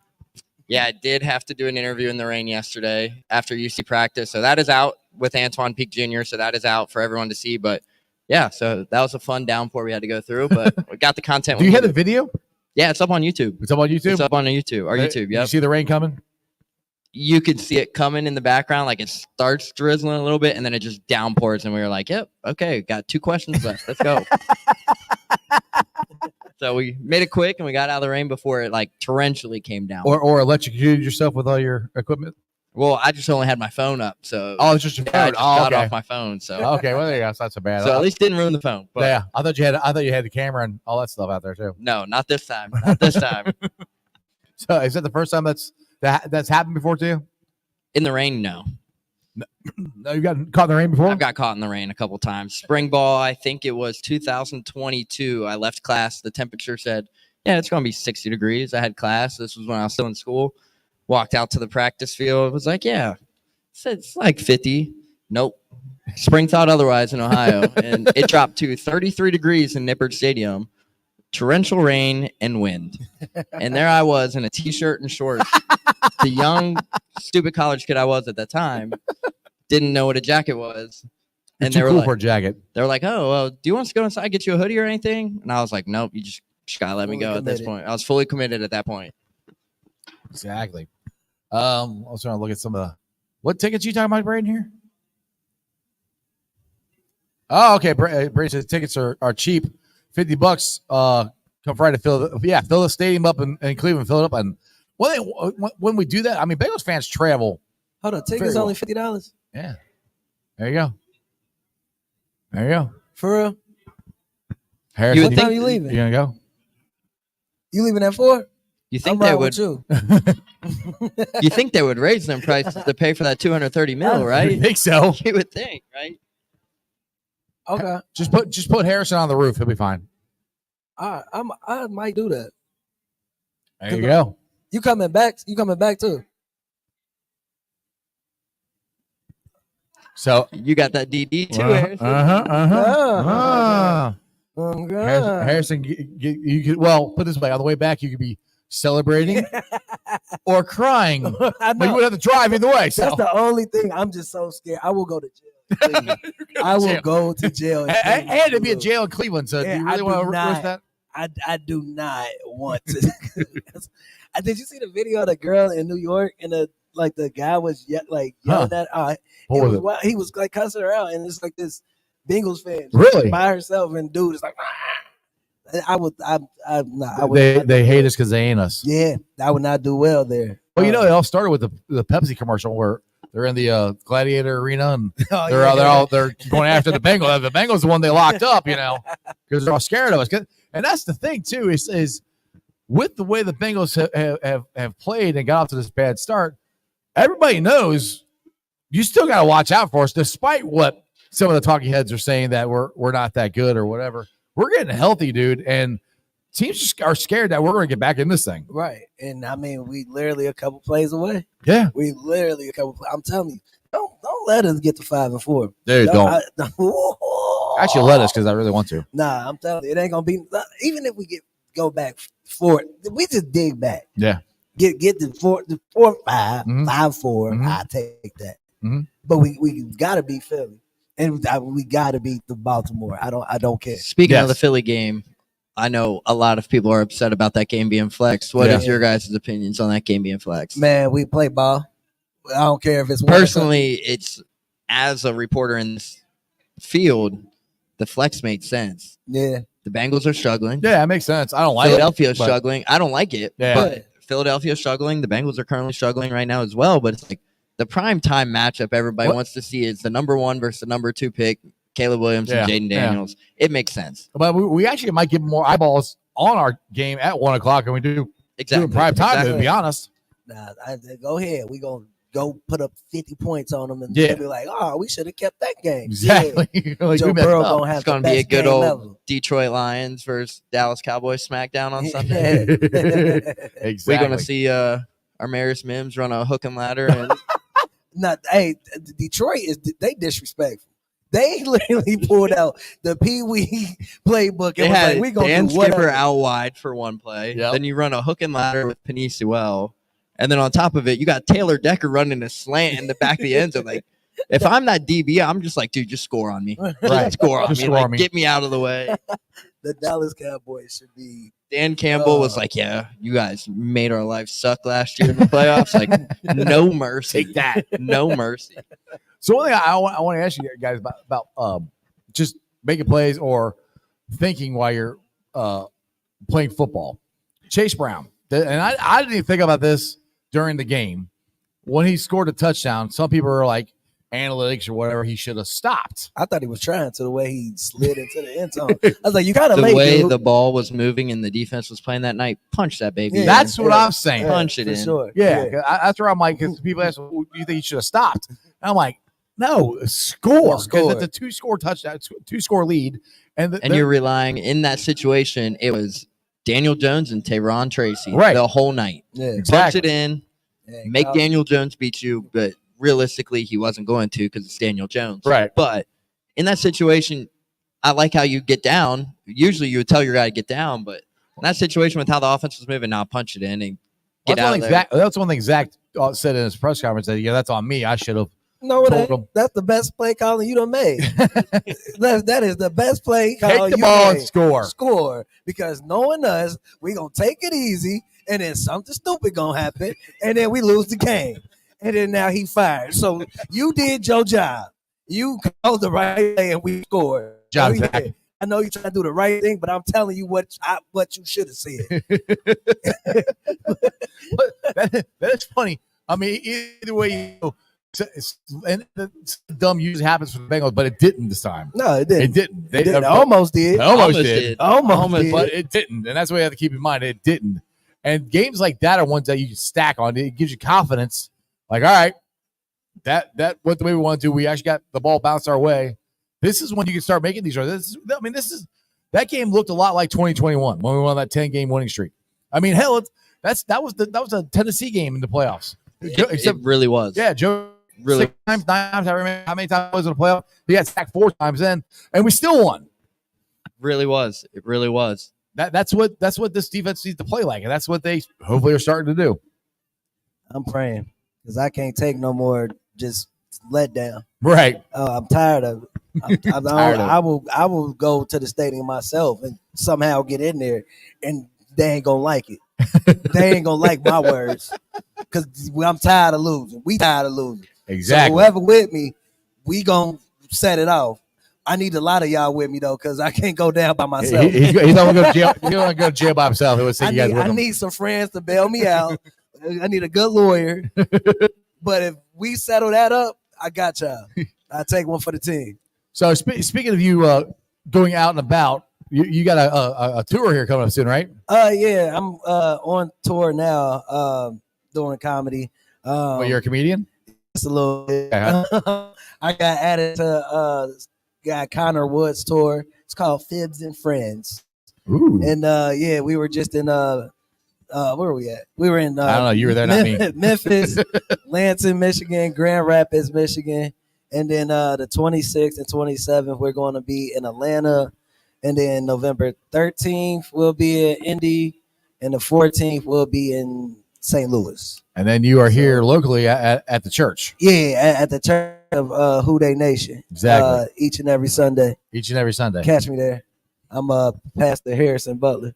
[SPEAKER 3] Yeah, I did have to do an interview in the rain yesterday after UC practice, so that is out with Antoine Peak Jr., so that is out for everyone to see, but yeah, so that was a fun downpour we had to go through, but we got the content.
[SPEAKER 8] Do you have the video?
[SPEAKER 3] Yeah, it's up on YouTube.
[SPEAKER 8] It's up on YouTube?
[SPEAKER 3] It's up on YouTube. Our YouTube, yeah.
[SPEAKER 8] You see the rain coming?
[SPEAKER 3] You could see it coming in the background, like it starts drizzling a little bit, and then it just downpours, and we were like, yep, okay, got 2 questions left. Let's go. So we made it quick, and we got out of the rain before it, like, torrentially came down.
[SPEAKER 8] Or electrocuted yourself with all your equipment?
[SPEAKER 3] Well, I just only had my phone up, so.
[SPEAKER 8] Oh, it's just your phone.
[SPEAKER 3] I just got off my phone, so.
[SPEAKER 8] Okay, well, there you go. It's not so bad.
[SPEAKER 3] So at least didn't ruin the phone. But
[SPEAKER 8] yeah, I thought you had the camera and all that stuff out there, too.
[SPEAKER 3] No, not this time. Not this time.
[SPEAKER 8] So is that the first time that's happened before to you?
[SPEAKER 3] In the rain, no.
[SPEAKER 8] No, you got caught in the rain before?
[SPEAKER 3] I've got caught in the rain a couple times. Spring ball, I think it was 2022. I left class. The temperature said, yeah, it's going to be 60 degrees. I had class. This was when I was still in school. Walked out to the practice field. Was like, yeah, it's like 50. Nope. Spring thought otherwise in Ohio. And it dropped to 33 degrees in Newport Stadium. Torrential rain and wind. And there I was in a T-shirt and shorts. The young, stupid college kid I was at that time didn't know what a jacket was.
[SPEAKER 8] And they were cool like, for a jacket.
[SPEAKER 3] They were like, oh, well, do you want us to go inside, get you a hoodie or anything? And I was like, nope, you just gotta let me go at this point. I was fully committed at that point.
[SPEAKER 8] Exactly. I was trying to look at some of the what tickets you talking about, Braden, here? Oh, okay. Braden says tickets are cheap. $50. Come Friday to fill the stadium up in Cleveland, fill it up. And when we do that, I mean, Bengals fans travel.
[SPEAKER 6] Hold on, tickets only $50.
[SPEAKER 8] Yeah. There you go. There you go.
[SPEAKER 6] For real?
[SPEAKER 8] Harrison,
[SPEAKER 6] what time you leaving?
[SPEAKER 8] You gonna go?
[SPEAKER 6] You leaving at 4?
[SPEAKER 3] You think they would? You think they would raise them prices to pay for that $230 million, right?
[SPEAKER 8] I think so.
[SPEAKER 3] You would think, right?
[SPEAKER 6] Okay.
[SPEAKER 8] Just put Harrison on the roof. He'll be fine.
[SPEAKER 6] I might do that.
[SPEAKER 8] There you go.
[SPEAKER 6] You coming back? You coming back too?
[SPEAKER 8] So
[SPEAKER 3] you got that DD too, Harrison.
[SPEAKER 8] Harrison, you could put it this way: on the way back, you could be celebrating or crying, but you would have to drive either way. So
[SPEAKER 6] that's the only thing. I'm just so scared. I will go to jail. I will go to jail.
[SPEAKER 8] And to be in jail in Cleveland. So do you really want to risk that?
[SPEAKER 6] I do not want to. Did you see the video of the girl in New York and the guy was yelling at he was like cussing her out, and it's like this Bengals fan
[SPEAKER 8] really
[SPEAKER 6] by herself, and dude is like
[SPEAKER 8] they hate us because they ain't us.
[SPEAKER 6] Yeah, I would not do well there.
[SPEAKER 8] Well, it all started with the Pepsi commercial where they're in the Gladiator Arena and they're going after the Bengals. The Bengals the one they locked up, because they're all scared of us. And that's the thing too is with the way the Bengals have played and got off to this bad start, everybody knows you still got to watch out for us, despite what some of the talking heads are saying that we're not that good or whatever. We're getting healthy, dude, and teams just are scared that we're going to get back in this thing.
[SPEAKER 6] Right, and I mean, we literally a couple plays away.
[SPEAKER 8] Yeah,
[SPEAKER 6] we literally a couple. I'm telling you, don't let us get to 5-4.
[SPEAKER 8] Dude, don't. Actually, let us because I really want to.
[SPEAKER 6] Nah, I'm telling you, it ain't gonna be. Even if we go back 4, we just dig back.
[SPEAKER 8] Yeah,
[SPEAKER 6] get the 4-5, 5-4. I take that.
[SPEAKER 8] Mm-hmm.
[SPEAKER 6] But we gotta beat Philly, and we gotta beat the Baltimore. I don't care.
[SPEAKER 3] Speaking of the Philly game, I know a lot of people are upset about that game being flexed. What is your guys' opinions on that game being flexed?
[SPEAKER 6] Man, we play ball. I don't care if it's
[SPEAKER 3] personally. It's as a reporter in this field, the flex made sense.
[SPEAKER 6] Yeah,
[SPEAKER 3] the Bengals are struggling.
[SPEAKER 8] Yeah, it makes sense. I don't like
[SPEAKER 3] Philadelphia
[SPEAKER 8] is
[SPEAKER 3] struggling. I don't like it.
[SPEAKER 8] Yeah.
[SPEAKER 3] But Philadelphia is struggling. The Bengals are currently struggling right now as well. But it's like the prime time matchup everybody wants to see is the number 1 versus the number 2 pick, Caleb Williams and Jaden Daniels. It makes sense.
[SPEAKER 8] But we actually might get more eyeballs on our game at 1:00 than we do in prime time. To be honest,
[SPEAKER 6] go ahead. We gonna go put up 50 points on them, and
[SPEAKER 8] Yeah.
[SPEAKER 6] they'll be like, "Oh, we should have kept that game."
[SPEAKER 8] Exactly.
[SPEAKER 6] Yeah.
[SPEAKER 8] Like,
[SPEAKER 6] Joe
[SPEAKER 8] we messed
[SPEAKER 6] Burrow
[SPEAKER 8] up.
[SPEAKER 6] gonna have
[SPEAKER 3] It's going
[SPEAKER 6] the
[SPEAKER 3] to be a
[SPEAKER 6] best
[SPEAKER 3] good
[SPEAKER 6] game
[SPEAKER 3] old
[SPEAKER 6] ever.
[SPEAKER 3] Detroit Lions versus Dallas Cowboys smackdown on Sunday.
[SPEAKER 8] Exactly.
[SPEAKER 3] We're going to see Armarius Mims run a hook and ladder. And
[SPEAKER 6] Hey, Detroit they disrespectful. They literally pulled out the Pee Wee playbook
[SPEAKER 3] they
[SPEAKER 6] and was
[SPEAKER 3] had
[SPEAKER 6] like, "We gonna
[SPEAKER 3] Dan
[SPEAKER 6] do whatever."
[SPEAKER 3] Skipper out wide for one play.
[SPEAKER 8] Yep.
[SPEAKER 3] Then you run a hook and ladder with Penei Sewell. And then on top of it, you got Taylor Decker running a slant in the back of the end zone. Like, if I'm that DB, I'm just like, dude, just score on me.
[SPEAKER 8] Right.
[SPEAKER 3] Just score on
[SPEAKER 8] Just
[SPEAKER 3] me.
[SPEAKER 8] score
[SPEAKER 3] Like,
[SPEAKER 8] on me.
[SPEAKER 3] get me out of the way.
[SPEAKER 6] The Dallas Cowboys should be.
[SPEAKER 3] Dan Campbell was like, yeah, you guys made our lives suck last year in the playoffs. Like, no mercy.
[SPEAKER 8] Take that.
[SPEAKER 3] No mercy.
[SPEAKER 8] So one thing I want to ask you guys about just making plays or thinking while you're playing football. Chase Brown, and I didn't even think about this during the game. When he scored a touchdown, some people are like, analytics or whatever, he should have stopped.
[SPEAKER 6] I thought he was trying to the way he slid into the end zone. I was like, "You gotta
[SPEAKER 3] The
[SPEAKER 6] late,
[SPEAKER 3] way
[SPEAKER 6] dude."
[SPEAKER 3] the ball was moving and the defense was playing that night, punch that baby.
[SPEAKER 6] Yeah.
[SPEAKER 3] in.
[SPEAKER 8] That's what I'm saying.
[SPEAKER 3] Punch it
[SPEAKER 6] for
[SPEAKER 3] in.
[SPEAKER 6] sure.
[SPEAKER 8] Yeah, 'cause that's where I'm like, because people ask, well, do you think he should have stopped? And I'm like, no, score.
[SPEAKER 6] Score.
[SPEAKER 8] Because it's a two-score touchdown, two-score lead. And
[SPEAKER 3] You're relying in that situation, it was Daniel Jones and Tayron Tracy
[SPEAKER 8] Right.
[SPEAKER 3] the whole night.
[SPEAKER 6] Yeah,
[SPEAKER 3] Punch
[SPEAKER 8] exactly.
[SPEAKER 3] it in,
[SPEAKER 6] yeah,
[SPEAKER 3] make
[SPEAKER 6] Kyle-
[SPEAKER 3] Daniel Jones beat you, but realistically, he wasn't going to because it's Daniel Jones.
[SPEAKER 8] Right.
[SPEAKER 3] But in that situation, I like how you get down. Usually you would tell your guy to get down, but in that situation with how the offense was moving, now punch it in and get out of there.
[SPEAKER 8] That's one thing Zach said in his press conference that, yeah, that's on me. I should have.
[SPEAKER 6] No, it
[SPEAKER 8] told
[SPEAKER 6] ain't.
[SPEAKER 8] him.
[SPEAKER 6] That's the best play calling you done made. that is the best play calling
[SPEAKER 8] Take the
[SPEAKER 6] you
[SPEAKER 8] ball
[SPEAKER 6] made.
[SPEAKER 8] and score.
[SPEAKER 6] Score. Because knowing us, we gonna take it easy, and then something stupid gonna happen, and then we lose the game. And then now he fired. So you did your job. You called the right play, and we scored.
[SPEAKER 8] Job,
[SPEAKER 6] So, yeah,
[SPEAKER 8] Zach.
[SPEAKER 6] I know you're trying to do the right thing, but I'm telling you what you should have said.
[SPEAKER 8] But that's funny. I mean, either way, and the dumb usually happens for the Bengals, but it didn't this time.
[SPEAKER 6] No, it didn't.
[SPEAKER 8] It didn't.
[SPEAKER 6] It didn't. Almost did.
[SPEAKER 8] Almost did.
[SPEAKER 6] Almost did.
[SPEAKER 8] But it didn't. And that's what you have to keep in mind. It didn't. And games like that are ones that you can stack on. It gives you confidence. Like, all right, that went the way we want to do. We actually got the ball bounced our way. This is when you can start making these runs. That game looked a lot like 2021 when we won that 10-game winning streak. I mean, hell, that was a Tennessee game in the playoffs.
[SPEAKER 3] It really was.
[SPEAKER 8] Yeah, Joe
[SPEAKER 3] Really.
[SPEAKER 8] 6 times, 9 times. I remember how many times it was in the playoff. He got sacked 4 times then, and we still won.
[SPEAKER 3] Really was. It really was.
[SPEAKER 8] That's what this defense needs to play like, and that's what they hopefully are starting to do.
[SPEAKER 6] I'm praying because I can't take no more just let down.
[SPEAKER 8] Right.
[SPEAKER 6] I'm tired of it. I will go to the stadium myself and somehow get in there, and they ain't gonna like it. They ain't gonna like my words because I'm tired of losing. We tired of losing.
[SPEAKER 8] Exactly.
[SPEAKER 6] So whoever with me, we gonna set it off. I need a lot of y'all with me though, because I can't go down by myself.
[SPEAKER 8] He's not gonna go to jail. He's not gonna go to jail by himself. He would say you guys with
[SPEAKER 6] I
[SPEAKER 8] him.
[SPEAKER 6] need some friends to bail me out. I need a good lawyer. But if we settle that up, I got y'all. I take one for the team.
[SPEAKER 8] So speaking of you going out and about, you got a tour here coming up soon, right?
[SPEAKER 6] Yeah, I'm on tour now, doing comedy.
[SPEAKER 8] Well, you're a comedian.
[SPEAKER 6] Just a little bit.
[SPEAKER 8] Okay.
[SPEAKER 6] I got added to guy Connor Wood's tour. It's called Fibs and Friends.
[SPEAKER 8] Ooh.
[SPEAKER 6] And yeah, we were just in where were we at? We were in
[SPEAKER 8] I don't know. You were there, not me.
[SPEAKER 6] Memphis, Lansing, Michigan, Grand Rapids, Michigan, and then the 26th and 27th we're going to be in Atlanta, and then November 13th we'll be in Indy, and the 14th we'll be in St. Louis.
[SPEAKER 8] And then you are here locally at the church.
[SPEAKER 6] Yeah, at the church of Who They Nation.
[SPEAKER 8] Exactly.
[SPEAKER 6] Each and every Sunday.
[SPEAKER 8] Each and every Sunday.
[SPEAKER 6] Catch me there. I'm Pastor Harrison Butler.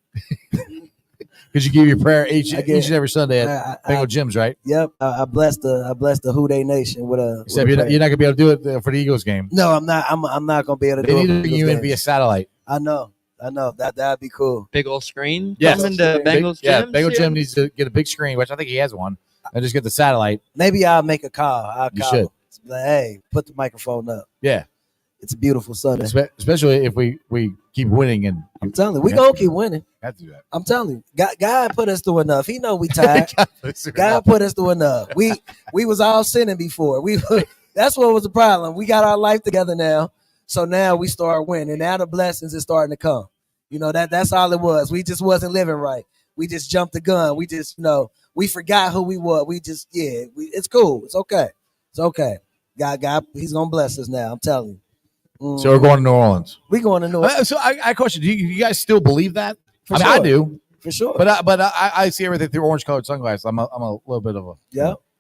[SPEAKER 8] Because you give your prayer each and every Sunday at
[SPEAKER 6] I-
[SPEAKER 8] Bengal Gyms, right?
[SPEAKER 6] Yep, I bless the Who They Nation with a.
[SPEAKER 8] Except
[SPEAKER 6] with a
[SPEAKER 8] you're not
[SPEAKER 6] prayer.
[SPEAKER 8] gonna be able to do it for the Eagles game.
[SPEAKER 6] No, I'm not. I'm not gonna be able to
[SPEAKER 8] They
[SPEAKER 6] do
[SPEAKER 8] need
[SPEAKER 6] it.
[SPEAKER 8] to bring you in via satellite.
[SPEAKER 6] I know. That'd be cool.
[SPEAKER 3] Big old screen.
[SPEAKER 8] Yes.
[SPEAKER 3] Coming to Bengals
[SPEAKER 8] Yeah,
[SPEAKER 3] Gym.
[SPEAKER 8] Bengal Gym needs to get a big screen, which I think he has one, and just get the satellite.
[SPEAKER 6] Maybe I'll make a call. I'll
[SPEAKER 8] You
[SPEAKER 6] call.
[SPEAKER 8] should.
[SPEAKER 6] Him. Like, hey, put the microphone up.
[SPEAKER 8] Yeah.
[SPEAKER 6] It's a beautiful Sunday.
[SPEAKER 8] Especially if we keep winning. And
[SPEAKER 6] I'm telling you, we gonna keep winning.
[SPEAKER 8] have to do that.
[SPEAKER 6] I'm telling you, God put us through enough. He know we tired. God put us through enough. We was all sinning before. That's what was the problem. We got our life together now, so now we start winning. Now the blessings is starting to come. You know that's all it was. We just wasn't living right. We just jumped the gun. We just we forgot who we were. We just it's cool. It's okay. It's okay. God, He's gonna bless us now. I'm telling you.
[SPEAKER 8] So we're going to New Orleans.
[SPEAKER 6] We going to New Orleans.
[SPEAKER 8] So I question: do you guys still believe that?
[SPEAKER 6] For
[SPEAKER 8] I mean,
[SPEAKER 6] sure.
[SPEAKER 8] I do,
[SPEAKER 6] For sure.
[SPEAKER 8] but I see everything through orange-colored sunglasses. I'm a little bit of a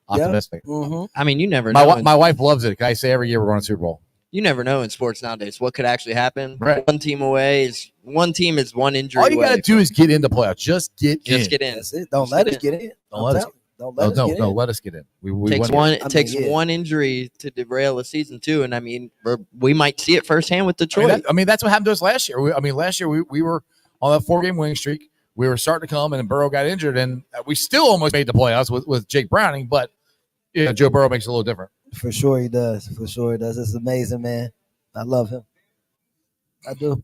[SPEAKER 8] optimistic.
[SPEAKER 6] Mm-hmm.
[SPEAKER 3] I mean, you never know.
[SPEAKER 8] My wife loves it. I say every year we're going to Super Bowl.
[SPEAKER 3] You never know in sports nowadays what could actually happen.
[SPEAKER 8] Right.
[SPEAKER 3] One team is one injury.
[SPEAKER 8] All you got to
[SPEAKER 3] away
[SPEAKER 8] do is get into playoffs. Just get in.
[SPEAKER 3] Just get in.
[SPEAKER 6] That's it. Don't let us get in.
[SPEAKER 8] Don't let us.
[SPEAKER 6] Don't let us get in.
[SPEAKER 8] No, let us get in. We
[SPEAKER 3] Takes
[SPEAKER 8] won.
[SPEAKER 3] one injury to derail a season too, and I mean we might see it firsthand with Detroit.
[SPEAKER 8] I mean that's what happened to us last year. Last year we were on that 4-game winning streak. We were starting to come, and Burrow got injured, and we still almost made the playoffs with Jake Browning. But Joe Burrow makes it a little different.
[SPEAKER 6] For sure he does. For sure he does. It's amazing, man. I love him. I do.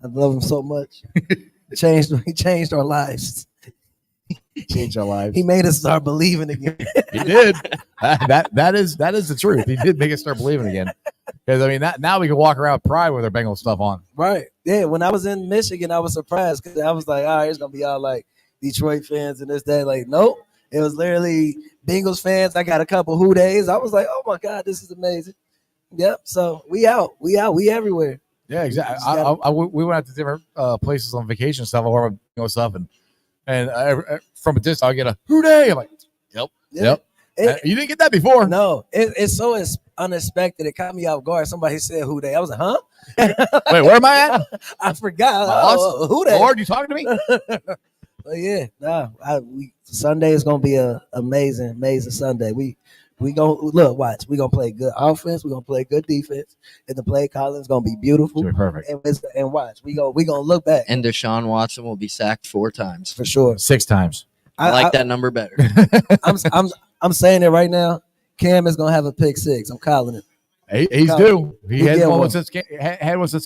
[SPEAKER 6] I love him so much. He changed our lives.
[SPEAKER 8] Change our lives.
[SPEAKER 6] He made us start believing again.
[SPEAKER 8] He did. That is the truth. He did make us start believing again. Because I mean, now we can walk around with pride with our Bengals stuff on.
[SPEAKER 6] Right. Yeah. When I was in Michigan, I was surprised because I was like, all right, it's gonna be all like Detroit fans and this, that. Like, nope. It was literally Bengals fans. I got a couple Who Days. I was like, oh my God, this is amazing. Yep. So we out. We everywhere.
[SPEAKER 8] Yeah, exactly. We went out to different places on vacation stuff, or stuff, and from a distance, I'll get a Who Day. I'm like, yep. You didn't get that before.
[SPEAKER 6] No, it's so unexpected. It caught me off guard. Somebody said Who Day. I was like, huh?
[SPEAKER 8] Wait, where am I at?
[SPEAKER 6] I forgot. Who Day?
[SPEAKER 8] Lord, you talking to me?
[SPEAKER 6] But yeah, Sunday is gonna be a amazing Sunday. We gonna watch. We gonna play good offense. We gonna play good defense, and the play calling is gonna be beautiful.
[SPEAKER 8] It's gonna be perfect.
[SPEAKER 6] And watch. We gonna look back.
[SPEAKER 3] And Deshaun Watson will be sacked 4 times.
[SPEAKER 6] For sure.
[SPEAKER 8] 6 times.
[SPEAKER 3] I like that number better.
[SPEAKER 6] I'm saying it right now. Cam is gonna have a pick 6. I'm calling it.
[SPEAKER 8] He's due. He had one since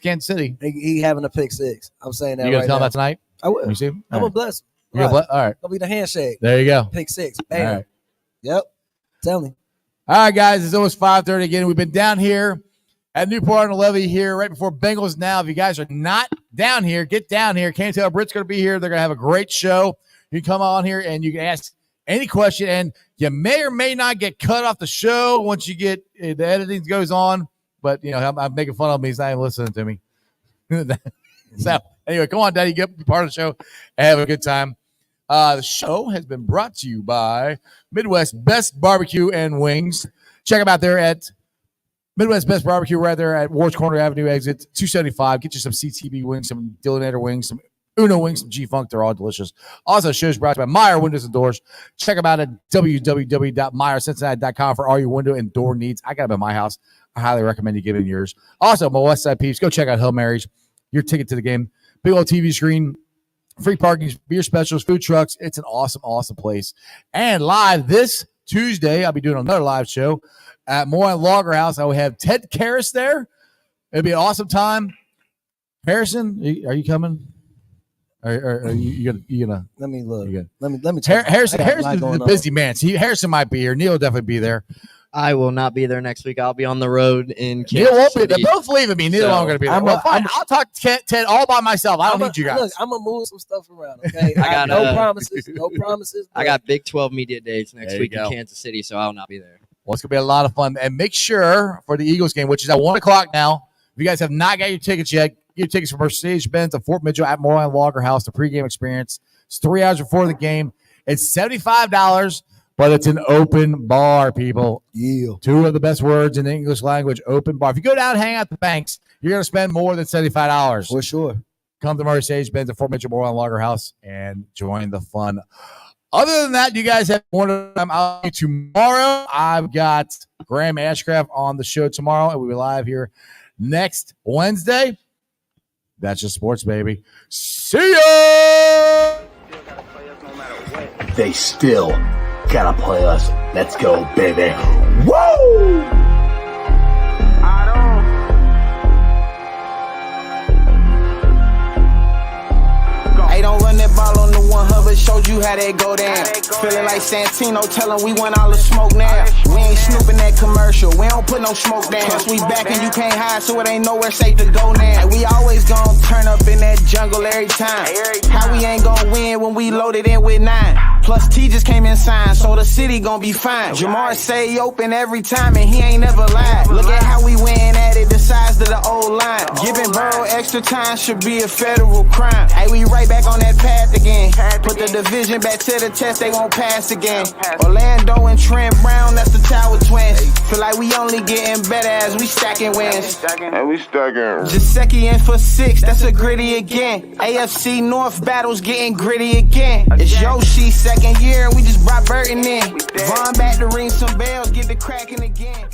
[SPEAKER 8] Kansas City.
[SPEAKER 6] He having a pick 6. I'm saying that.
[SPEAKER 8] You gonna tell him that tonight?
[SPEAKER 6] I will.
[SPEAKER 8] You see him?
[SPEAKER 6] I'm gonna bless him.
[SPEAKER 8] All right.
[SPEAKER 6] Gonna be the handshake.
[SPEAKER 8] There you go.
[SPEAKER 6] Pick 6. Bam.
[SPEAKER 8] All right.
[SPEAKER 6] Yep. Tell me.
[SPEAKER 8] All right, guys. It's almost 5:30 again. We've been down here at Newport on the Levy here right before Bengals Now. If you guys are not down here, get down here. Can't tell Britt's going to be here. They're going to have a great show. You can come on here and you can ask any question, and you may or may not get cut off the show once you get the editing goes on. But, I'm making fun of him. He's not even listening to me. So, anyway, come on, Daddy. Get part of the show and have a good time. The show has been brought to you by Midwest Best Barbecue and Wings. Check them out there at Midwest Best Barbecue right there at Ward's Corner Avenue exit 275. Get you some CTB wings, some Dillinator wings, some Uno wings, some G-Funk. They're all delicious. Also, the show is brought to you by Meyer Windows and Doors. Check them out at www.meyercincinnati.com for all your window and door needs. I got them in my house. I highly recommend you get in yours. Also, my West Side peeps, go check out Hail Marys. Your ticket to the game. Big old TV screen. Free parking, beer specials, food trucks. It's an awesome, awesome place. And live this Tuesday, I'll be doing another live show at Moore Lager House. I will have Ted Karras there. It'll be an awesome time. Harrison, are you coming? Are you gonna?
[SPEAKER 6] Let me look. Let me.
[SPEAKER 8] Harrison is a busy man. So Harrison might be here. Neil will definitely be there.
[SPEAKER 3] I will not be there next week. I'll be on the road in Kansas
[SPEAKER 8] Neil won't
[SPEAKER 3] City.
[SPEAKER 8] be there. Both leaving me. Neither one going to be there. I'll talk to Ted all by myself. I don't need you guys.
[SPEAKER 6] Look, I'm gonna move some stuff around. Okay,
[SPEAKER 3] I got
[SPEAKER 6] no promises. No promises.
[SPEAKER 3] I got Big 12 media days next week
[SPEAKER 8] go.
[SPEAKER 3] in Kansas City, so I'll not be there.
[SPEAKER 8] Well, it's going to be a lot of fun. And make sure for the Eagles game, which is at 1 o'clock now, if you guys have not got your tickets yet, get your tickets from Mercedes-Benz at Fort Mitchell at Moore Lager House, the pregame experience. It's 3 hours before the game. It's $75. But it's an open bar, people.
[SPEAKER 6] Yeah.
[SPEAKER 8] 2 of the best words in the English language, open bar. If you go down and hang out at the banks, you're going to spend more than $75.
[SPEAKER 6] For sure.
[SPEAKER 8] Come to Mercedes-Benz at Fort Mitchell Moore Lager House and join the fun. Other than that, you guys have more time out tomorrow. I've got Graham Ashcraft on the show tomorrow, and we'll be live here next Wednesday. That's just sports, baby. See ya!
[SPEAKER 1] They still gotta play us. Let's go, baby. Woo!
[SPEAKER 2] I don't Hubbard showed you how that go down. Feeling like Santino, tell him we want all the smoke now. We ain't snooping that commercial, we don't put no smoke down. Plus we back and you can't hide, so it ain't nowhere safe to go now. And we always gon' turn up in that jungle every time. How we ain't gon' win when we loaded in with 9? Plus T just came in signed, so the city gon' be fine. Jamar say open every time and he ain't never lied. Look at how we win at it, the size of the old line. Giving Burrow extra time should be a federal crime. Hey, we right back on that path again. Put the division back to the test, they won't pass again. Orlando and Trent Brown, that's the Tower Twins. Feel like we only getting better as we stacking wins.
[SPEAKER 9] And we stacking.
[SPEAKER 2] Jaceki in for 6, that's a gritty again. AFC North battles getting gritty again. It's Yoshi's second year, we just brought Burton in. Vaughn back to ring some bells, get the cracking again.